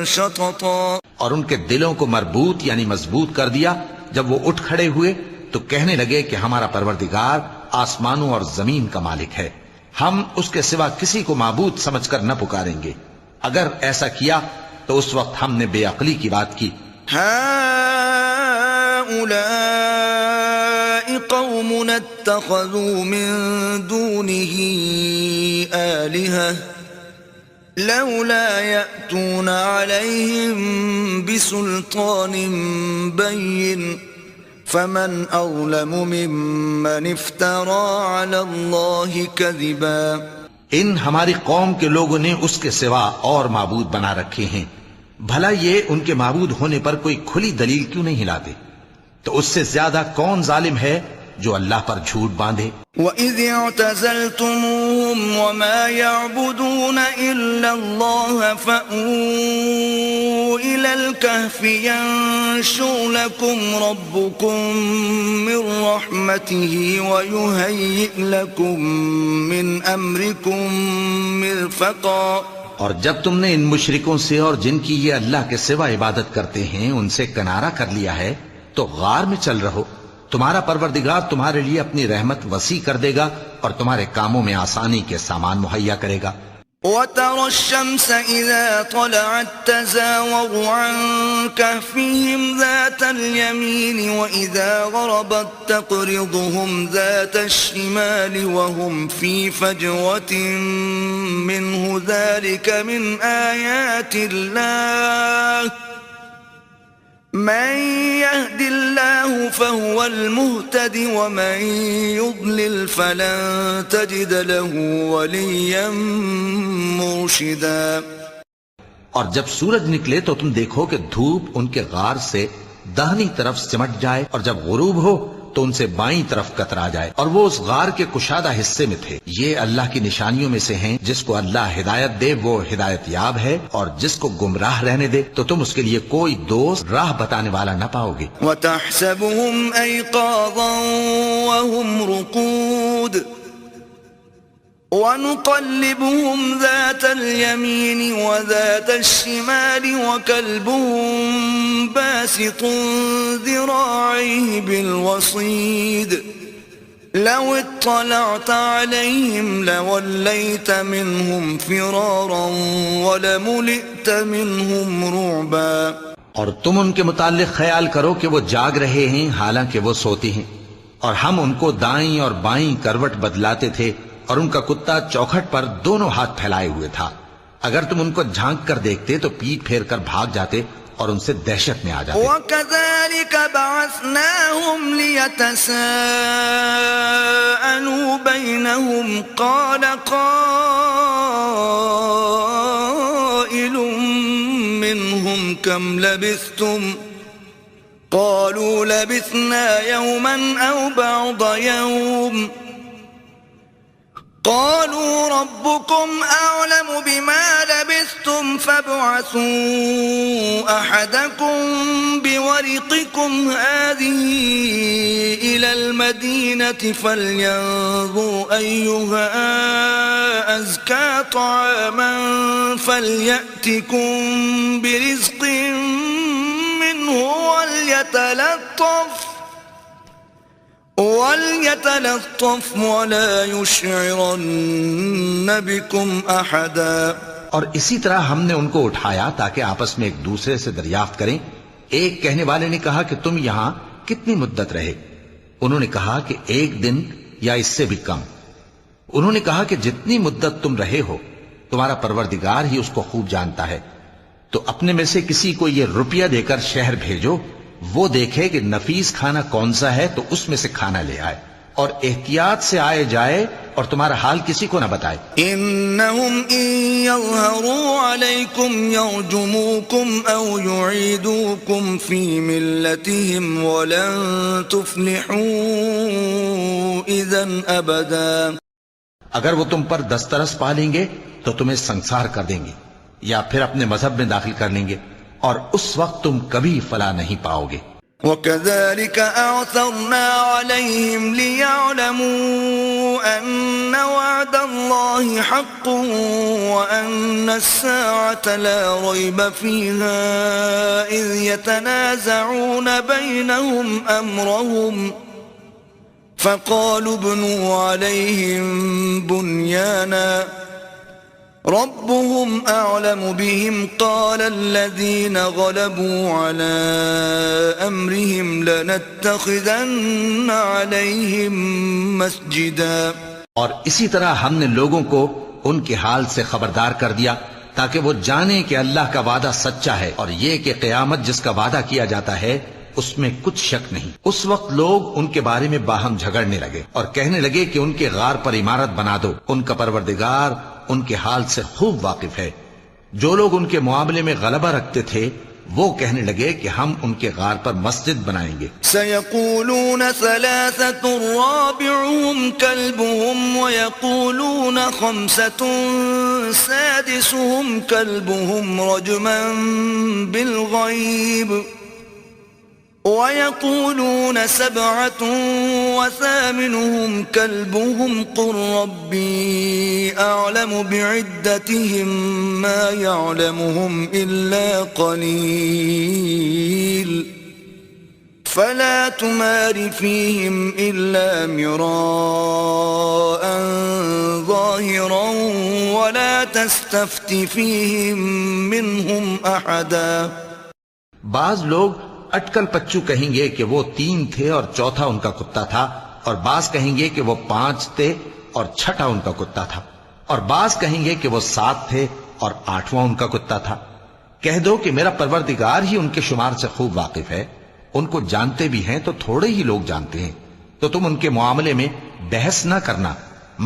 شططا۔ اور ان کے دلوں کو مربوط یعنی مضبوط کر دیا۔ جب وہ اٹھ کھڑے ہوئے تو کہنے لگے کہ ہمارا پروردگار آسمانوں اور زمین کا مالک ہے، ہم اس کے سوا کسی کو معبود سمجھ کر نہ پکاریں گے۔ اگر ایسا کیا تو اس وقت ہم نے بے عقلی کی بات کی۔ هؤلاء قومنا اتخذوا من دونه آلهة لولا يأتون عليهم بسلطان بين فمن أظلم ممن افترى على الله كذبا۔ ان ہماری قوم کے لوگوں نے اس کے سوا اور معبود بنا رکھے ہیں، بھلا یہ ان کے معبود ہونے پر کوئی کھلی دلیل کیوں نہیں لاتے؟ تو اس سے زیادہ کون ظالم ہے جو اللہ پر جھوٹ باندھے۔ وَإِذِ اعْتَزَلْتُمُوهُمْ وَمَا يَعْبُدُونَ إِلَّا اللَّهَ فَأْوُوا إِلَى الْكَهْفِ يَنشُرْ لَكُمْ رَبُّكُمْ مِنْ رَحْمَتِهِ وَيُهَيِّئْ لَكُمْ مِنْ أَمْرِكُمْ مِرْفَقًا۔ اور جب تم نے ان مشرکوں سے اور جن کی یہ اللہ کے سوا عبادت کرتے ہیں ان سے کنارہ کر لیا ہے تو غار میں چل رہو، تمہارا پروردگار تمہارے لیے اپنی رحمت وسیع کر دے گا اور تمہارے کاموں میں آسانی کے سامان مہیا کرے گا۔ وَتَرَى الشَّمْسَ إِذَا طَلَعَتْ تَزَاوَرُ عَنْ كَهْفِهِمْ ذَاتَ الْيَمِينِ وَإِذَا غَرَبَتْ تَقْرِضُهُمْ ذَاتَ الشِّمَالِ وَهُمْ فِي فَجْوَةٍ مِّنْهُ ذَلِكَ مِنْ آيَاتِ اللَّهِ من يهد الله فهو المهتد ومن يضلل فلن تجد له وليا مرشدا۔ اور جب سورج نکلے تو تم دیکھو کہ دھوپ ان کے غار سے داہنی طرف سمٹ جائے اور جب غروب ہو تو ان سے بائیں طرف کترا جائے، اور وہ اس غار کے کشادہ حصے میں تھے۔ یہ اللہ کی نشانیوں میں سے ہیں، جس کو اللہ ہدایت دے وہ ہدایت یاب ہے، اور جس کو گمراہ رہنے دے تو تم اس کے لیے کوئی دوست راہ بتانے والا نہ پاؤ گے۔ وَتَحْسَبُهُمْ أَيْقَاظًا وَهُمْ رُقُودٌ ونقلبهم ذات اليمين وذات الشمال وكلبهم باسط ذراعيه بالوصيد لو اطلعت عليهم لوليت منهم فرارا ولملئت منهم رعبا. اور تم ان کے متعلق خیال کرو کہ وہ جاگ رہے ہیں حالانکہ وہ سوتے ہیں، اور ہم ان کو دائیں اور بائیں کروٹ بدلاتے تھے، اور ان کا کتا چوکھٹ پر دونوں ہاتھ پھیلائے ہوئے تھا. اگر تم ان کو جھانک کر دیکھتے تو پیٹ پھیر کر بھاگ جاتے اور ان سے دہشت میں آ جاتے. وَكَذَلِكَ بَعَثْنَاهُمْ لِيَتَسَاءَلُوا بَيْنَهُمْ قَالَ قَائِلٌ مِّنْهُمْ كَمْ لَبِثْتُمْ قَالُوا لَبِثْنَا يَوْمًا أَوْ بَعْضَ يَوْمٍ قالوا ربكم أعلم بما لبثتم فابعثوا أحدكم بورقكم هذه إلى المدينة فلينظر أيها أزكى طعاما فليأتكم برزق منه وَلْيَتَلَطَّفْ وَلَا يُشْعِرَنَّ بِكُمْ أَحَدًا. اور اسی طرح ہم نے ان کو اٹھایا تاکہ آپس میں ایک دوسرے سے دریافت کریں. ایک کہنے والے نے کہا کہ تم یہاں کتنی مدت رہے؟ انہوں نے کہا کہ 1 دن یا اس سے بھی کم. انہوں نے کہا کہ جتنی مدت تم رہے ہو تمہارا پروردگار ہی اس کو خوب جانتا ہے. تو اپنے میں سے کسی کو یہ روپیہ دے کر شہر بھیجو، وہ دیکھے کہ نفیس کھانا کون سا ہے تو اس میں سے کھانا لے آئے، اور احتیاط سے آئے جائے اور تمہارا حال کسی کو نہ بتائے. انہم ان یظہروا علیکم یرجموکم او یعیدوکم فی ملتہم ولن تفلحوا اذن ابدا. اگر وہ تم پر دسترس پا لیں گے تو تمہیں سنسار کر دیں گے یا پھر اپنے مذہب میں داخل کر لیں گے، اور اس وقت تم کبھی فلاح نہیں پاؤ گے. وَكَذَلِكَ أَعْثَرْنَا عَلَيْهِمْ لِيَعْلَمُوا أَنَّ وَعْدَ اللَّهِ حَقٌّ وَأَنَّ السَّاعَةَ لَا رَيْبَ فِيهَا إِذْ يَتَنَازَعُونَ بَيْنَهُمْ أَمْرَهُمْ فَقَالُوا ابْنُوا عَلَيْهِمْ بُنْيَانًا ربهم أعلم بهم قال الذين غلبوا على أمرهم لنتخذن عليهم مسجدا. اور اسی طرح ہم نے لوگوں کو ان کے حال سے خبردار کر دیا تاکہ وہ جانیں کہ اللہ کا وعدہ سچا ہے، اور یہ کہ قیامت جس کا وعدہ کیا جاتا ہے اس میں کچھ شک نہیں. اس وقت لوگ ان کے بارے میں باہم جھگڑنے لگے اور کہنے لگے کہ ان کے غار پر عمارت بنا دو. ان کا پروردگار ان کے حال سے خوب واقف ہے. جو لوگ ان کے معاملے میں غلبہ رکھتے تھے وہ کہنے لگے کہ ہم ان کے غار پر مسجد بنائیں گے. سيقولون 3 رابعهم كلبهم ويقولون 5 سادسهم كلبهم رجما بالغيب ويقولون 7 وثامنهم كلبهم قل ربي أعلم بعدتهم ما يعلمهم إلا قليل فلا تمار فيهم إلا مراء ظاهرا ولا تستفت فيهم منهم أحدا. بعض لوگ اٹکل پچو کہیں گے کہ وہ 3 تھے اور چوتھا ان کا کتا تھا، اور بعض کہیں گے کہ وہ 5 تھے اور چھٹا ان کا کتا تھا، اور بعض کہیں گے کہ وہ 7 تھے اور 8واں ان کا کتا تھا. کہہ دو کہ میرا پروردگار ہی ان کے شمار سے خوب واقف ہے. ان کو جانتے بھی ہیں تو تھوڑے ہی لوگ جانتے ہیں. تو تم ان کے معاملے میں بحث نہ کرنا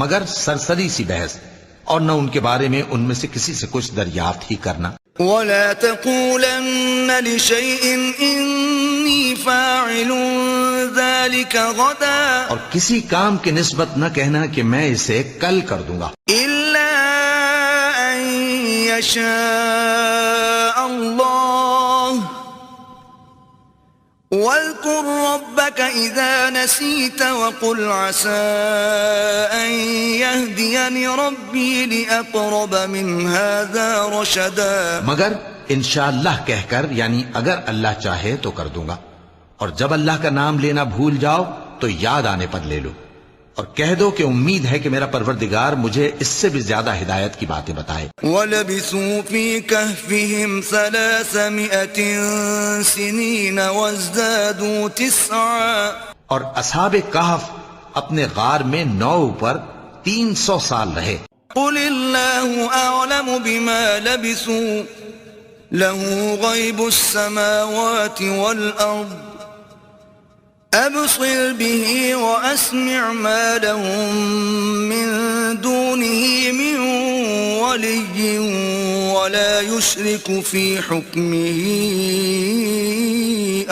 مگر سرسری سی بحث، اور نہ ان کے بارے میں ان میں سے کسی سے کچھ دریافت ہی کرنا. ولا تقولن لشيء إني فاعل ذلك غدا، اور کسی کام کی نسبت نہ کہنا کہ میں اسے کل کر دوں گا، إلا أن يشاء الله. واذكر ربك إذا نسيت وقل عسى أن يهديني هداني ربي لأقرب من هذا رشدا. مگر انشاءاللہ کہہ کر، یعنی اگر اللہ چاہے تو کر دوں گا، اور جب اللہ کا نام لینا بھول جاؤ تو یاد آنے پر لے لو، اور کہہ دو کہ امید ہے کہ میرا پروردگار مجھے اس سے بھی زیادہ ہدایت کی باتیں بتائے. وَلَبِثُوا فِي كَهْفِهِمْ 300 سِنِينَ وَازْدَادُوا 9. اور اصحاب کہف اپنے غار میں 9 پر 300 سال رہے. قُلِ اللَّهُ أَعْلَمُ بِمَا لَبِثُوا لَهُ غَيْبُ السَّمَاوَاتِ وَالْأَرْضِ أَبْصِرْ بِهِ وَأَسْمِعْ مَا لَهُم مِّن دُونِهِ مِن وَلِيٍّ وَلَا يُشْرِكُ فِي حُكْمِهِ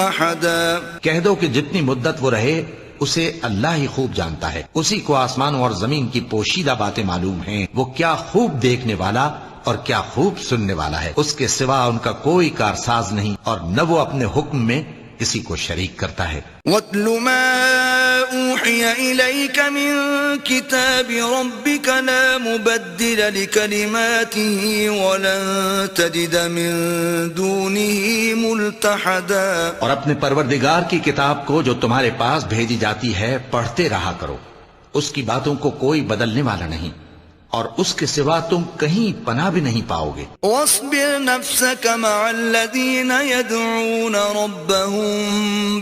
أَحَدًا. کہہ دو کہ جتنی مدت وہ رہے اسے اللہ ہی خوب جانتا ہے، اسی کو آسمانوں اور زمین کی پوشیدہ باتیں معلوم ہیں، وہ کیا خوب دیکھنے والا اور کیا خوب سننے والا ہے. اس کے سوا ان کا کوئی کارساز نہیں، اور نہ وہ اپنے حکم میں کسی کو شریک کرتا ہے. وَاتْلُ مَا أُوحِيَ إِلَيْكَ مِن كِتَابِ رَبِّكَ لَا مُبَدِّلَ لِكَلِمَاتِهِ وَلَن تَجِدَ مِن دُونِهِ مُلْتَحَدًا. اور اپنے پروردگار کی کتاب کو جو تمہارے پاس بھیجی جاتی ہے پڑھتے رہا کرو، اس کی باتوں کو کوئی بدلنے والا نہیں، اور اس کے سوا تم کہیں پناہ بھی نہیں پاؤ گے. واصبر نفسك مع الذين يدعون ربهم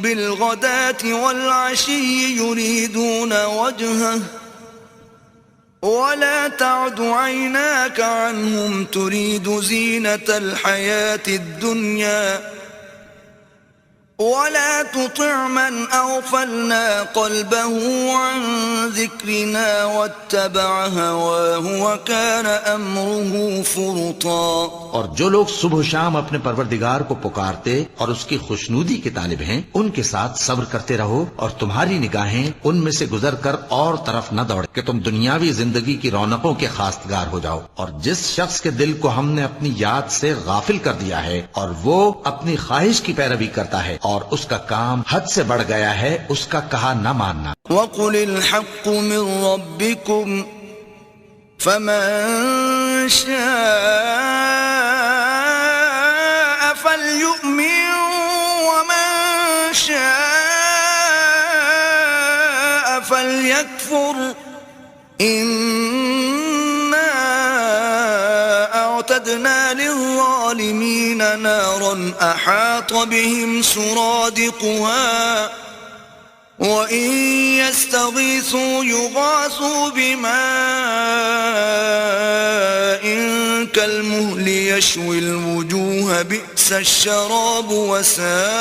بالغداة والعشي يريدون وجهه ولا تعد عيناك عنهم تريد زينة الحياة الدنيا ولا تطع من أغفلنا قلبه عن ذكرنا واتبع هواه وكان أمره فرطا. اور جو لوگ صبح و شام اپنے پروردگار کو پکارتے اور اس کی خوشنودی کے طالب ہیں، ان کے ساتھ صبر کرتے رہو، اور تمہاری نگاہیں ان میں سے گزر کر اور طرف نہ دوڑ کہ تم دنیاوی زندگی کی رونقوں کے خواستگار ہو جاؤ. اور جس شخص کے دل کو ہم نے اپنی یاد سے غافل کر دیا ہے اور وہ اپنی خواہش کی پیروی کرتا ہے اور اس کا کام حد سے بڑھ گیا ہے، اس کا کہا نہ ماننا. وَقُلِ الْحَقُّ مِن رَّبِّكُمْ فَمَن شَاءَ فَلْيُؤْمِن وَمَن شَاءَ فَلْيَكْفُرْ إِنَّا أَعْتَدْنَا لِلظَّالِمِينَ نَارًا أَحَاطَ بِهِمْ سُرَادِقُهَا وَإِن يَسْتَغِيثُوا يُغَاثُوا بِمَاءٍ كَالْمُهْلِ يَشْوِي الْوُجُوهَ بِئْسَ الشَّرَابُ وَسَاءَتْ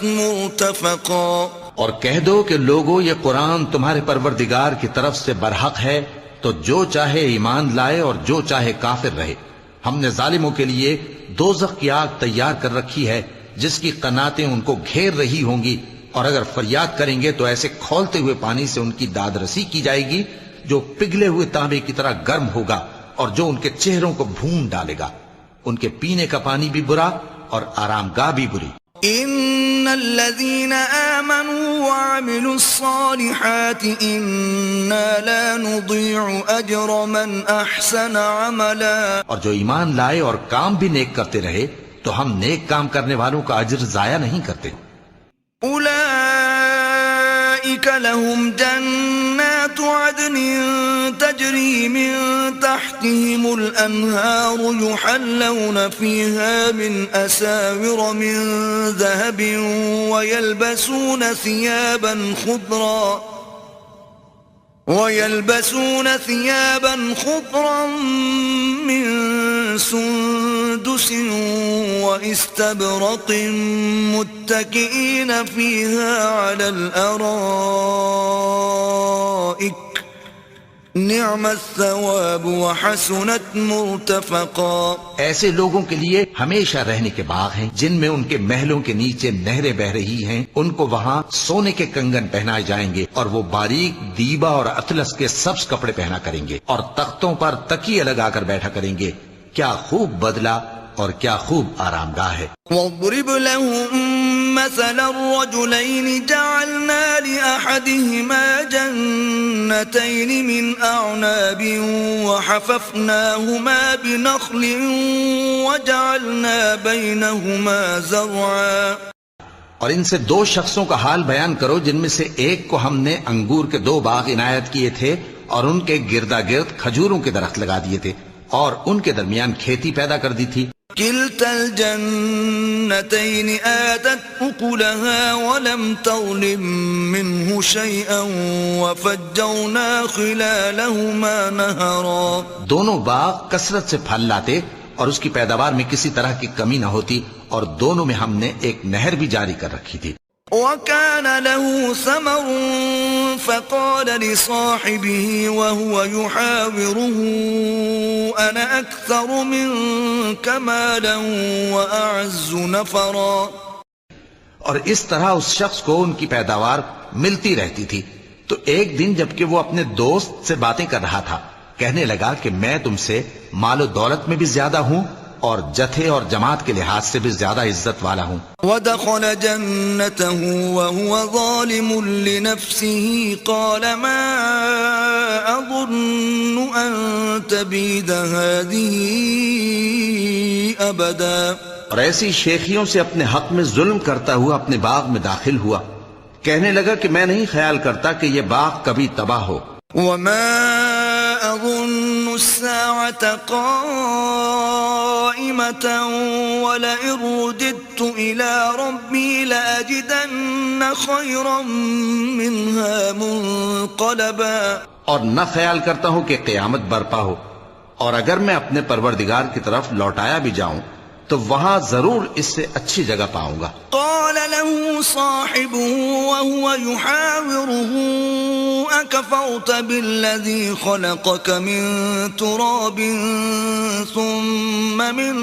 مُرْتَفَقًا. اور کہہ دو کہ لوگو یہ قرآن تمہارے پروردگار کی طرف سے برحق ہے، تو جو چاہے ایمان لائے اور جو چاہے کافر رہے. ہم نے ظالموں کے لیے دوزخ کی آگ تیار کر رکھی ہے جس کی قناتیں ان کو گھیر رہی ہوں گی، اور اگر فریاد کریں گے تو ایسے کھولتے ہوئے پانی سے ان کی داد رسی کی جائے گی جو پگھلے ہوئے تانبے کی طرح گرم ہوگا اور جو ان کے چہروں کو بھون ڈالے گا. ان کے پینے کا پانی بھی برا اور آرام گاہ بھی بری. ان الذين آمنوا وعملوا الصالحات انا لا نضيع اجر من احسن عملا. اور جو ایمان لائے اور کام بھی نیک کرتے رہے تو ہم نیک کام کرنے والوں کا اجر ضائع نہیں کرتے. اولئك لهم جنات عدن تجري من تحتهم الأنهار يحلون فيها من أساور من ذهب ويلبسون ثيابا خضرا من سندس واستبرق متكئين فيها على الأرائك نعم الثواب وحسنت مرتفقا. ایسے لوگوں کے لیے ہمیشہ رہنے کے باغ ہیں جن میں ان کے محلوں کے نیچے نہریں بہ رہی ہیں. ان کو وہاں سونے کے کنگن پہنائے جائیں گے اور وہ باریک دیبا اور اطلس کے سبز کپڑے پہنا کریں گے اور تختوں پر تکیے لگا کر بیٹھا کریں گے. کیا خوب بدلہ اور کیا خوب آرام گاہ ہے. وَاضْرِبْ لَهُم مَّثَلَ الرَّجُلَيْنِ جَعَلْنَا لِأَحَدِهِمَا جَنَّتَيْنِ جنتين من أعناب وحففناهما بنخل وجعلنا بينهما زرعا. اور ان سے دو شخصوں کا حال بیان کرو جن میں سے ایک کو ہم نے انگور کے 2 باغ عنایت کیے تھے اور ان کے گردا گرد کھجوروں کے درخت لگا دیے تھے اور ان کے درمیان کھیتی پیدا کر دی تھی. كلتا الجنتين آتت أكلها ولم تظلم منه شيئا وفجرنا خلالهما نهرا. دونوں باغ کثرت سے پھل لاتے اور اس کی پیداوار میں کسی طرح کی کمی نہ ہوتی اور دونوں میں ہم نے ایک نہر بھی جاری کر رکھی تھی. وكان له ثمر فقال لصاحبه وهو يحاوره أنا أكثر منك مالا وأعز نفرا. اور اس طرح اس شخص کو ان کی پیداوار ملتی رہتی تھی تو ایک دن جبکہ وہ اپنے دوست سے باتیں کر رہا تھا کہنے لگا کہ میں تم سے مال و دولت میں بھی زیادہ ہوں اور جتھے اور جماعت کے لحاظ سے بھی زیادہ عزت والا ہوں. ودخل جنته وهو ظالم لنفسه قال ما أظن أن تبيد هذه أبدا. اور ایسی شیخیوں سے اپنے حق میں ظلم کرتا ہوا اپنے باغ میں داخل ہوا کہنے لگا کہ میں نہیں خیال کرتا کہ یہ باغ کبھی تباہ ہو. وما أظن الساعة قائمة ولئن رددت إلى ربي لأجدن خيرا منها منقلبا. اور نہ خیال کرتا ہوں کہ قیامت برپا ہو اور اگر میں اپنے پروردگار کی طرف لوٹایا بھی جاؤں تو وہاں ضرور اس سے اچھی جگہ پاؤں گا. قال له صاحبه وهو يحاوره أكفرت بالذي خلقك من تراب ثم من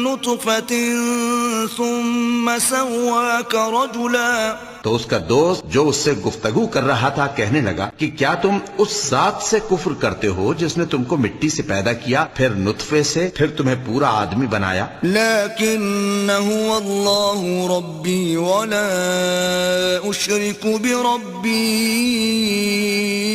نطفة ثم سواك رجلا. تو اس کا دوست جو اس سے گفتگو کر رہا تھا کہنے لگا کہ کیا تم اس ذات سے کفر کرتے ہو جس نے تم کو مٹی سے پیدا کیا پھر نطفے سے پھر تمہیں پورا آدمی بنایا. لكن هو الله ربي ولا أشرك بربي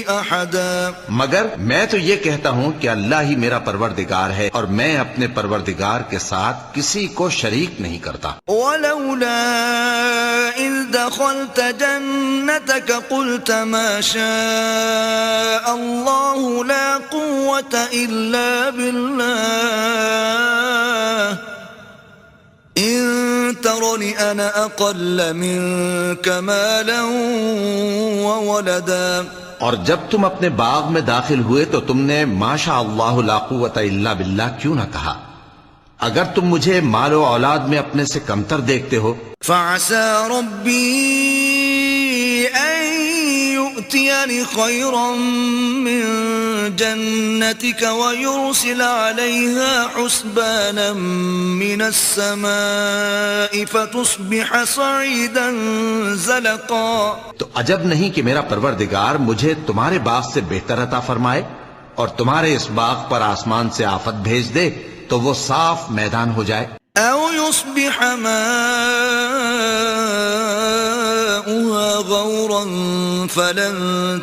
أحدا. مگر میں تو یہ کہتا ہوں کہ اللہ ہی میرا پروردگار ہے اور میں اپنے پروردگار کے ساتھ کسی کو شریک نہیں کرتا. ولولا إذ دخلت جنتك قلت ما شاء الله لا قوة إلا بالله إن ترني أنا أقل منك مالا وولدا. اور جب تم اپنے باغ میں داخل ہوئے تو تم نے ما شاء اللہ لا قوت الا باللہ کیوں نہ کہا اگر تم مجھے مال و اولاد میں اپنے سے کمتر دیکھتے ہو. فعسى ربي أن يؤتيني خيرا من جنتك ويرسل عليها حسبانا من السماء فتصبح صعيدا زلقا. تو عجب نہیں کہ میرا پروردگار مجھے تمہارے باغ سے بہتر عطا فرمائے اور تمہارے اس باغ پر آسمان سے آفت بھیج دے تو وہ صاف میدان ہو جائے. أو يصبح ماؤها غورا فلن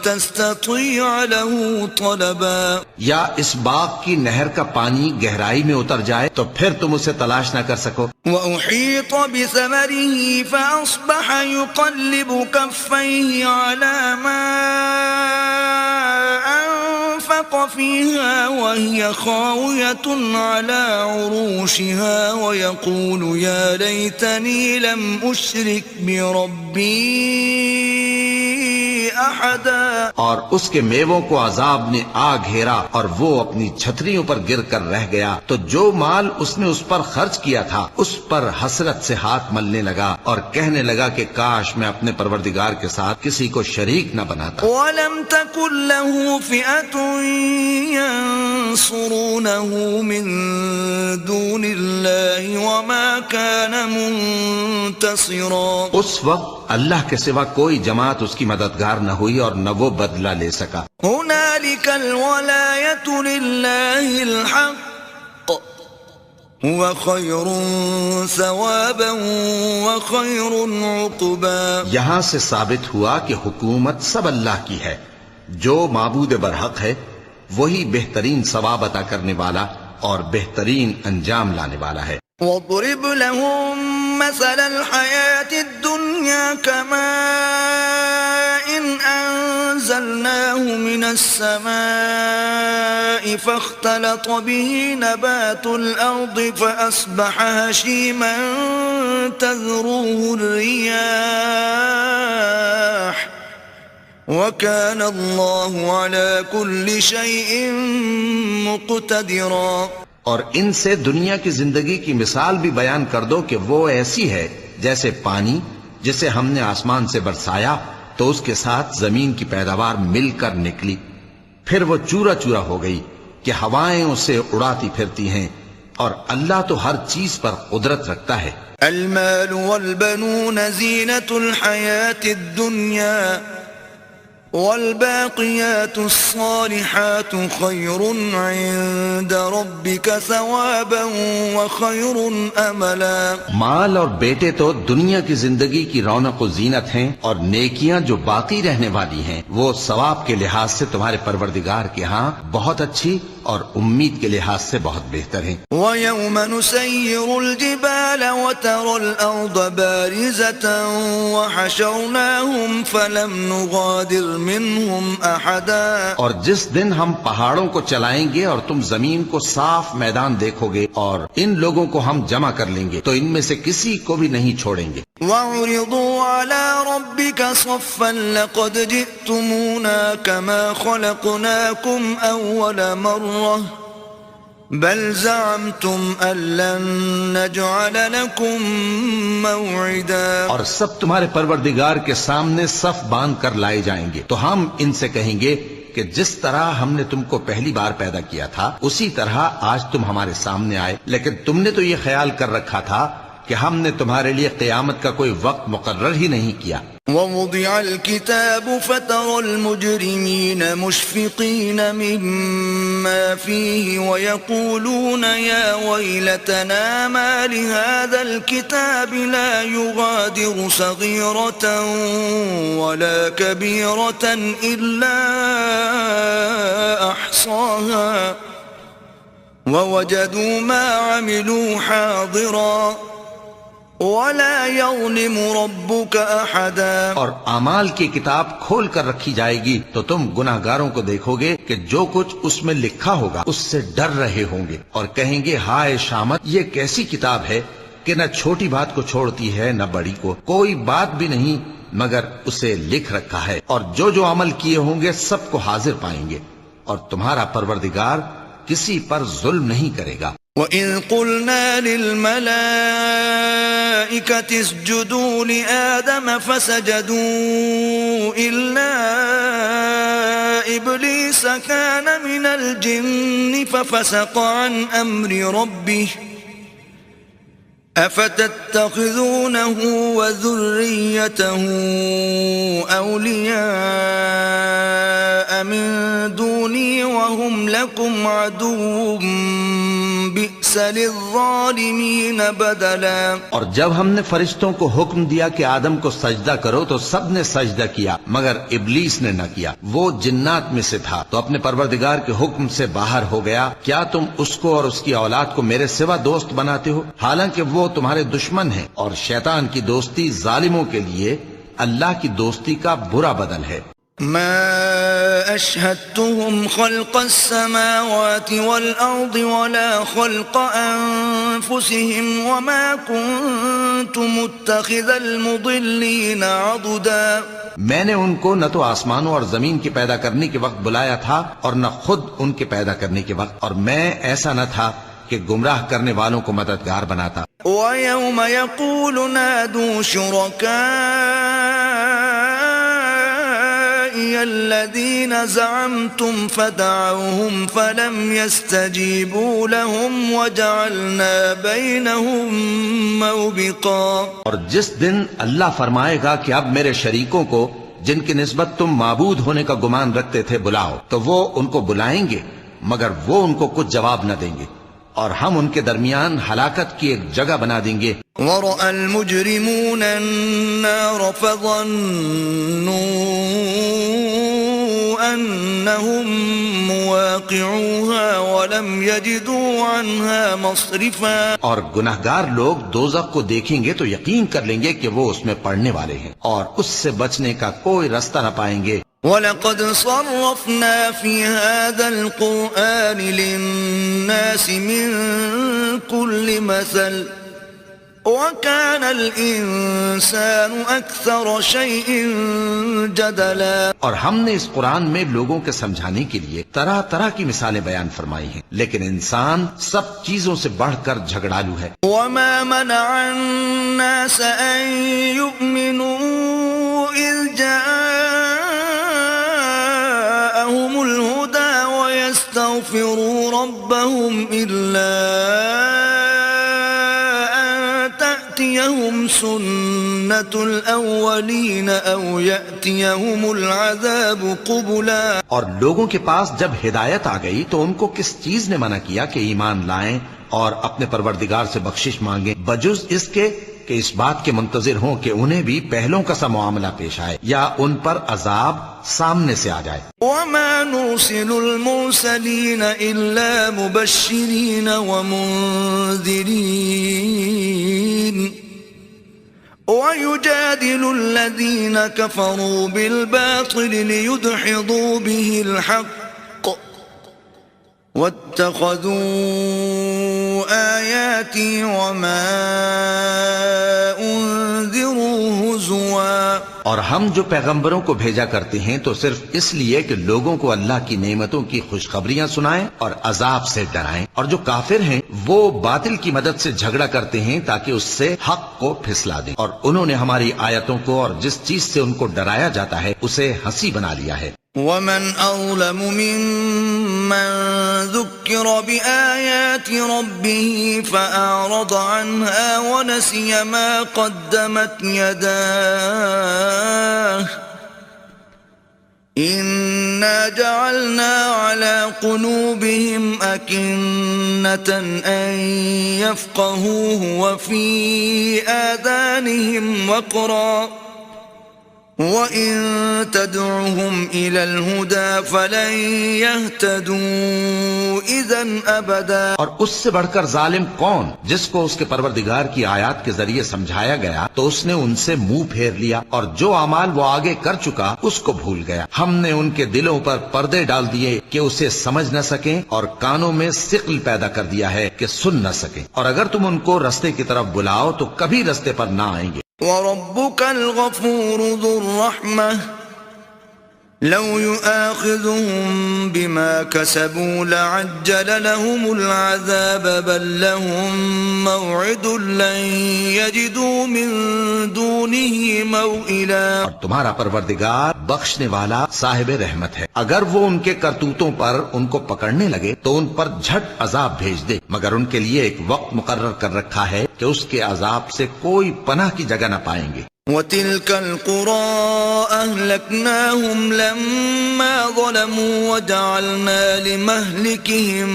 تستطيع له طلبا. یا اس باغ کی نہر کا پانی گہرائی میں اتر جائے تو پھر تم اسے تلاش نہ کر سکو. وأحيط بثمره فأصبح يقلب كفيه على ما أنفق فيها وهي خاوية على عروشها ويقول يا ليتني لم أشرك بربي أحدا. اور اس کے میووں کو عذاب نے آ گھیرا اور وہ اپنی چھتریوں پر گر کر رہ گیا تو جو مال اس نے اس پر خرچ کیا تھا اس پر حسرت سے ہاتھ ملنے لگا اور کہنے لگا کہ کاش میں اپنے پروردگار کے ساتھ کسی کو شریک نہ بناتا. وَلَمْ تَكُنْ لَهُ فِئَةٌ يَنْصُرُونَهُ مِنْ دُونِ اللَّهِ وَمَا كَانَ مُنْتَصِرًا. اس وقت اللہ کے سوا کوئی جماعت اس کی مددگار نہ ہوئی اور نہ وہ بدلہ لے سکا. هُنَالِكَ الْوَلَایَةُ لِلَّهِ الْحَقِّ هُوَ خَيْرٌ ثَوَابًا وَخَيْرٌ عُقْبًا. یہاں سے ثابت ہوا کہ حکومت سب اللہ کی ہے جو معبود برحق ہے وہی بہترین ثواب عطا کرنے والا اور بہترین انجام لانے والا ہے۔ وَاضْرِبْ لَهُم مَّثَلَ الْحَيَاةِ الدُّنْيَا كَمَاءٍ أَنزَلْنَاهُ مِنَ السَّمَاءِ فَاخْتَلَطَ بِهِ نَبَاتُ الْأَرْضِ فَأَصْبَحَ هَشِيمًا تَذْرُوهُ الرِّيَاحُ وَكَانَ اللَّهُ عَلَى كُلِّ شَيْءٍ مُقْتَدِرًا۔ اور ان سے دنیا کی زندگی کی مثال بھی بیان کر دو کہ وہ ایسی ہے جیسے پانی جسے ہم نے آسمان سے برسایا تو اس کے ساتھ زمین کی پیداوار مل کر نکلی، پھر وہ چورا چورا ہو گئی کہ ہوائیں اسے اڑاتی پھرتی ہیں، اور اللہ تو ہر چیز پر قدرت رکھتا ہے۔ المال والبنون زینة الحیاة الدنیا والباقیات الصالحات خیر عند ربک ثوابا وخیر املا۔ مال اور بیٹے تو دنیا کی زندگی کی رونق و زینت ہیں، اور نیکیاں جو باقی رہنے والی ہیں وہ ثواب کے لحاظ سے تمہارے پروردگار کے ہاں بہت اچھی اور امید کے لحاظ سے بہت بہتر ہیں۔ وَيَوْمَ نُسَيِّرُ الْجِبَالَ وَتَرَى الْأَرْضَ بَارِزَةً وَحَشَرْنَاهُمْ فَلَمْ نُغَادِرْ مِنْهُمْ أَحَدًا۔ اور جس دن ہم پہاڑوں کو چلائیں گے اور تم زمین کو صاف میدان دیکھو گے اور ان لوگوں کو ہم جمع کر لیں گے تو ان میں سے کسی کو بھی نہیں چھوڑیں گے۔ وَعُرِضُوا عَلَى رَبِّكَ صَفًّا لَقَدْ جِئْتُمُونَا كَمَا خَلَقْنَاكُمْ أَوَّلَ مَرَّةٍ بَلْ زَعَمْتُمْ أَن لَّن نَّجْعَلَ لَكُم مَّوْعِدًا۔ اور سب تمہارے پروردگار کے سامنے صف باندھ کر لائے جائیں گے تو ہم ان سے کہیں گے کہ جس طرح ہم نے تم کو پہلی بار پیدا کیا تھا اسی طرح آج تم ہمارے سامنے آئے، لیکن تم نے تو یہ خیال کر رکھا تھا کہ ہم نے تمہارے لیے قیامت کا کوئی وقت مقرر ہی نہیں کیا۔ وَوُضِعَ الْكِتَابُ فَتَرَى الْمُجْرِمِينَ مُشْفِقِينَ مِمَّا فِيهِ وَيَقُولُونَ يَا وَيْلَتَنَا مَا لِهَذَا الْكِتَابِ لَا يُغَادِرُ صَغِيرَةً وَلَا كَبِيرَةً إِلَّا أَحْصَاهَا وَوَجَدُوا مَا عَمِلُوا حَاضِرًا وَلَا يَظْلِمُ رَبُّكَ أَحَدًا۔ اور اعمال کی کتاب کھول کر رکھی جائے گی تو تم گناہگاروں کو دیکھو گے کہ جو کچھ اس میں لکھا ہوگا اس سے ڈر رہے ہوں گے اور کہیں گے ہائے شامت، یہ کیسی کتاب ہے کہ نہ چھوٹی بات کو چھوڑتی ہے نہ بڑی کو، کوئی بات بھی نہیں مگر اسے لکھ رکھا ہے، اور جو جو عمل کیے ہوں گے سب کو حاضر پائیں گے، اور تمہارا پروردگار کسی پر ظلم نہیں کرے گا۔ وَإِذْ قُلْنَا لِلْمَلَائِكَةِ اسْجُدُوا لِآدَمَ فَسَجَدُوا إِلَّا إِبْلِيسَ كَانَ مِنَ الْجِنِّ فَفَسَقَ عَنْ أَمْرِ رَبِّهِ أَفَتَتَّخِذُونَهُ وَذُرِّيَّتَهُ أَوْلِيَاءَ مِن دُونِي وَهُمْ لَكُمْ عَدُوٌّ بِئْسَ لِلظَّالِمِينَ بَدَلًا۔ اور جب ہم نے فرشتوں کو حکم دیا کہ آدم کو سجدہ کرو تو سب نے سجدہ کیا مگر ابلیس نے نہ کیا، وہ جنات میں سے تھا تو اپنے پروردگار کے حکم سے باہر ہو گیا۔ کیا تم اس کو اور اس کی اولاد کو میرے سوا دوست بناتے ہو، حالانکہ وہ تمہارے دشمن ہیں، اور شیطان کی دوستی ظالموں کے لیے اللہ کی دوستی کا برا بدل ہے۔ ما أشهدتهم خلق السماوات والأرض ولا خلق أنفسهم وما كنت متخذ المضلين عضدا۔ میں نے ان کو نہ تو آسمانوں اور زمین کے پیدا کرنے کے وقت بلایا تھا اور نہ خود ان کے پیدا کرنے کے وقت، اور میں ایسا نہ تھا کہ گمراہ کرنے والوں کو مددگار بناتا۔ وَيَوْمَ يَقُولُ نَادُوا شُرَكَائِيَ الَّذِينَ زَعَمْتُمْ فَدَعَوْهُمْ فَلَمْ يَسْتَجِيبُوا لَهُمْ وَجَعَلْنَا بَيْنَهُمْ مَوْبِقًا۔ اور جس دن اللہ فرمائے گا کہ اب میرے شریکوں کو جن کی نسبت تم معبود ہونے کا گمان رکھتے تھے بلاؤ، تو وہ ان کو بلائیں گے مگر وہ ان کو کچھ جواب نہ دیں گے، اور ہم ان کے درمیان ہلاکت کی ایک جگہ بنا دیں گے۔ وَرَأَى الْمُجْرِمُونَ النَّارَ فَظَنُّوا أنهم مواقعوها ولم يجدوا عنها مصرفا. اور گناہگار لوگ دوزخ کو دیکھیں گے تو یقین کر لیں گے کہ وہ اس میں پڑنے والے ہیں اور اس سے بچنے کا کوئی راستہ نہ پائیں گے. وَلَقَدْ صَرَّفْنَا فِي هَذَا الْقُرْآنِ لِلنَّاسِ مِنْ كُلِّ مَثَلٍ وَكَانَ الْإِنسَانُ أَكْثَرَ شَيْءٍ جَدَلًا. اور ہم نے اس قرآن میں لوگوں کے سمجھانے کے لیے طرح طرح کی مثالیں بیان فرمائی ہیں، لیکن انسان سب چیزوں سے بڑھ کر جھگڑالو ہے. وَمَا مَنَعَ النَّاسَ أَن يُؤْمِنُوا إِذْ جَاءَهُمُ الْهُدَى وَيَسْتَغْفِرُوا رَبَّهُمْ إِلَّا يَأْتِيَهُمْ سُنَّةُ الْأَوَّلِينَ أَوْ يَأْتِيَهُمُ الْعَذَابُ قُبُلًا. اور لوگوں کے پاس جب ہدایت آ گئی تو ان کو کس چیز نے منع کیا کہ ایمان لائیں اور اپنے پروردگار سے بخشش مانگیں، بجز اس کے کہ اس بات کے منتظر ہوں کہ انہیں بھی پہلوں کا سا معاملہ پیش آئے یا ان پر عذاب سامنے سے آ جائے. وَمَا نُرْسِلُ الْمُرْسَلِينَ إِلَّا مُبَشِّرِينَ وَمُنذِرِينَ وَيُجَادِلُ الَّذِينَ كَفَرُوا بِالْبَاطِلِ لِيُدْحِضُوا بِهِ الْحَقَّ وَاتَّخَذُوا آيَاتِي وَمَا أُنذِرُوا هُزُوًا. اور ہم جو پیغمبروں کو بھیجا کرتے ہیں تو صرف اس لیے کہ لوگوں کو اللہ کی نعمتوں کی خوشخبریاں سنائیں اور عذاب سے ڈرائیں، اور جو کافر ہیں وہ باطل کی مدد سے جھگڑا کرتے ہیں تاکہ اس سے حق کو پھسلا دیں، اور انہوں نے ہماری آیتوں کو اور جس چیز سے ان کو ڈرایا جاتا ہے اسے ہنسی بنا لیا ہے. وَمَنْ أَظْلَمُ مِمَّنْ ذُكِّرَ بِآيَاتِ رَبِّهِ فَأَعْرَضَ عَنْهَا وَنَسِيَ مَا قَدَّمَتْ يَدَاهُ إِنَّا جَعَلْنَا عَلَى قُلُوبِهِمْ أَكِنَّةً أَن يَفْقَهُوهُ وَفِي آذَانِهِمْ وَقْرًا وَإِن تَدْعُهُمْ إِلَى الْهُدَى فَلَن يَهْتَدُوا إِذًا أَبَدًا. اور اس سے بڑھ کر ظالم کون جس کو اس کے پروردگار کی آیات کے ذریعے سمجھایا گیا تو اس نے ان سے منہ پھیر لیا، اور جو اعمال وہ آگے کر چکا اس کو بھول گیا. ہم نے ان کے دلوں پر پردے ڈال دیے کہ اسے سمجھ نہ سکیں، اور کانوں میں ثقل پیدا کر دیا ہے کہ سن نہ سکیں، اور اگر تم ان کو رستے کی طرف بلاؤ تو کبھی رستے پر نہ آئیں گے. وَرَبُّكَ الْغَفُورُ ذُو الرَّحْمَةِ لَوْ يُؤَاخِذُهُم بِمَا كَسَبُوا لَعَجَّلَ لَهُمُ الْعَذَابَ بَل لَّهُم مَّوْعِدٌ لَّن يَجِدُوا مِن دُونِهِ مَوْئِلًا. اور تمہارا پروردگار بخشنے والا صاحب رحمت ہے، اگر وہ ان کے کرتوتوں پر ان کو پکڑنے لگے تو ان پر جھٹ عذاب بھیج دے، مگر ان کے لیے ایک وقت مقرر کر رکھا ہے کہ اس کے عذاب سے کوئی پناہ کی جگہ نہ پائیں گے. وَتِلْكَ الْقُرَىٰ أَهْلَكْنَاهُمْ لَمَّا ظَلَمُوا وَجَعَلْنَا لِمَهْلِكِهِم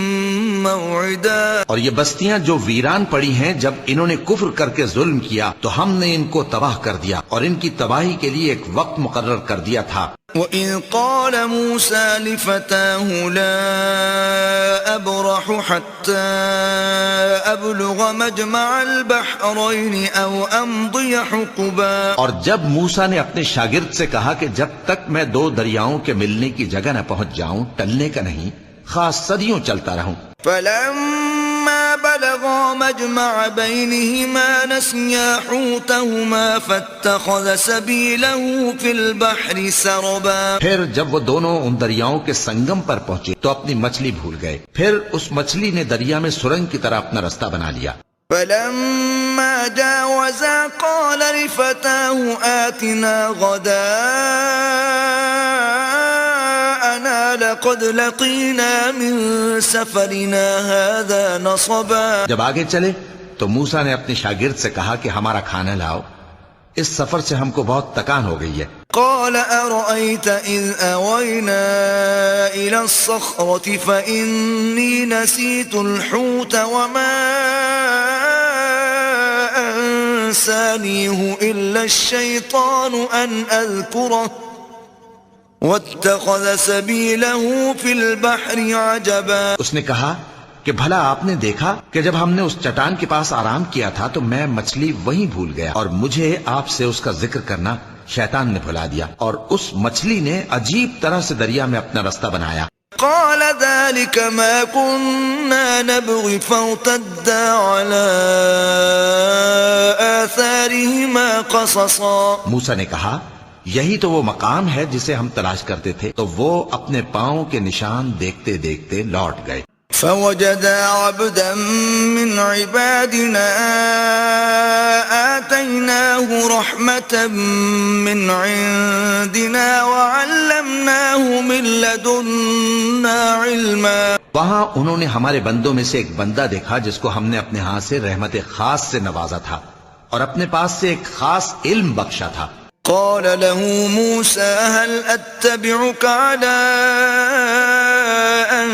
مَّوْعِدًا. اور یہ بستیاں جو ویران پڑی ہیں جب انہوں نے کفر کر کے ظلم کیا تو ہم نے ان کو تباہ کر دیا اور ان کی تباہی کے لیے ایک وقت مقرر کر دیا تھا. وَإِذْ قَالَ مُوسَىٰ لِفَتَاهُ لَا أَبْرَحُ حَتَّىٰ أَبْلُغَ مَجْمَعَ الْبَحْرَيْنِ أَوْ أَمْضِيَ حُقُبًا. اور جب موسیٰ نے اپنے شاگرد سے کہا کہ جب تک میں دو دریاؤں کے ملنے کی جگہ نہ پہنچ جاؤں ٹلنے کا نہیں، خاص صدیوں چلتا رہوں. فَلَمَّا بَلَغَا مَجْمَعَ بَيْنِهِمَا نَسِيَا حُوتَهُمَا فَاتَّخَذَ سَبِيلَهُ فِي الْبَحْرِ سَرَبًا. پھر جب وہ دونوں ان دریاؤں کے سنگم پر پہنچے تو اپنی مچھلی بھول گئے، پھر اس مچھلی نے دریا میں سرنگ کی طرح اپنا رستہ بنا لیا. فَلَمَّا جَاوَزَا قَالَ لِفَتَاهُ آتِنَا غَدَاءَنَا لَقَدْ لَقِينَا مِن سَفَرِنَا هَٰذَا نَصَبًا. جب آگے چلے تو موسیٰ نے اپنے شاگرد سے کہا کہ ہمارا کھانا لاؤ، اس سفر سے ہم کو بہت تکان ہو گئی ہے. قال أرأيت إذ أوينا إلى الصخرة فإني نسيت الحوت وما أنسانيه إلا الشيطان أن أذكره واتخذ سبيله في البحر عجبا. اس نے کہا کہ بھلا آپ نے دیکھا کہ جب ہم نے اس چٹان کے پاس آرام کیا تھا تو میں مچھلی وہیں بھول گیا، اور مجھے آپ سے اس کا ذکر کرنا شیطان نے بھلا دیا، اور اس مچھلی نے عجیب طرح سے دریا میں اپنا رستہ بنایا. قال ذلك ما كنا نبغي فارتدا على آثارهما قصصا. موسیٰ نے کہا یہی تو وہ مقام ہے جسے ہم تلاش کرتے تھے. تو وہ اپنے پاؤں کے نشان دیکھتے دیکھتے لوٹ گئے. فوجدا عبدا من عبادنا آتيناه رحمة من عندنا وعلمناه من لدنا علما. وہاں انہوں نے ہمارے بندوں میں سے ایک بندہ دیکھا جس کو ہم نے اپنے ہاں سے رحمت خاص سے نوازا تھا اور اپنے پاس سے ایک خاص علم بخشا تھا. قال له موسى هل أتبعك على أن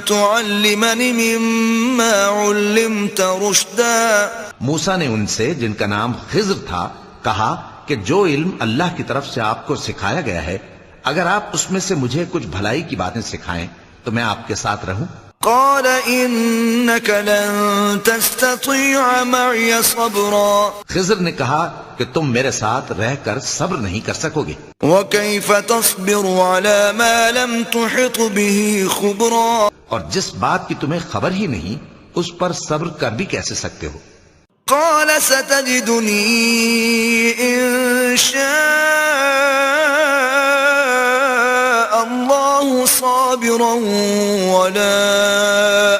تعلمني مما علمت رشدا. موسیٰ نے ان سے جن کا نام خضر تھا کہا کہ جو علم اللہ کی طرف سے آپ کو سکھایا گیا ہے اگر آپ اس میں سے مجھے کچھ بھلائی کی باتیں سکھائیں تو میں آپ کے ساتھ رہوں. قال إنك لن تستطيع معي صبرا. خضر نے کہا کہ تم میرے ساتھ رہ کر صبر نہیں کر سکو گے. وكيف تصبر على ما لم تحط به خبرا. اور جس بات کی تمہیں خبر ہی نہیں اس پر صبر کر بھی کیسے سکتے ہو. قال ستجدني إن شاء الله صابرا ولا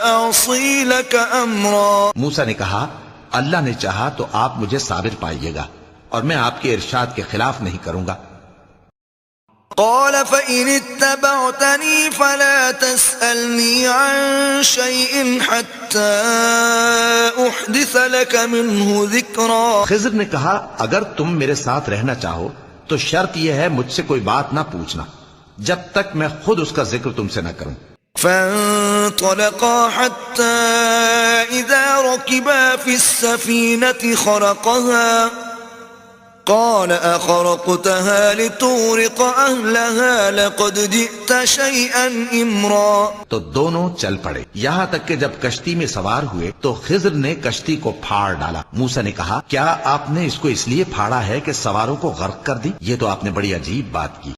أعصي لك أمرا. موسیٰ نے کہا اللہ نے چاہا تو آپ مجھے صابر پائیے گا اور میں آپ کے ارشاد کے خلاف نہیں کروں گا. قال فإن اتبعتني فلا تسألني عن شيء حتى أحدث لك منه ذكرا. خضر نے کہا اگر تم میرے ساتھ رہنا چاہو تو شرط یہ ہے مجھ سے کوئی بات نہ پوچھنا جب تک میں خود اس کا ذکر تم سے نہ کروں. فانطلقا حتى إذا ركبا في السفينة خرقها قال أخرقتها لتغرق أهلها لقد جئت شيئا إمرا. تو دونوں چل پڑے یہاں تک کہ جب کشتی میں سوار ہوئے تو خضر نے کشتی کو پھاڑ ڈالا. موسیٰ نے کہا کیا آپ نے اس کو اس لیے پھاڑا ہے کہ سواروں کو غرق کر دی؟ یہ تو آپ نے بڑی عجیب بات کی.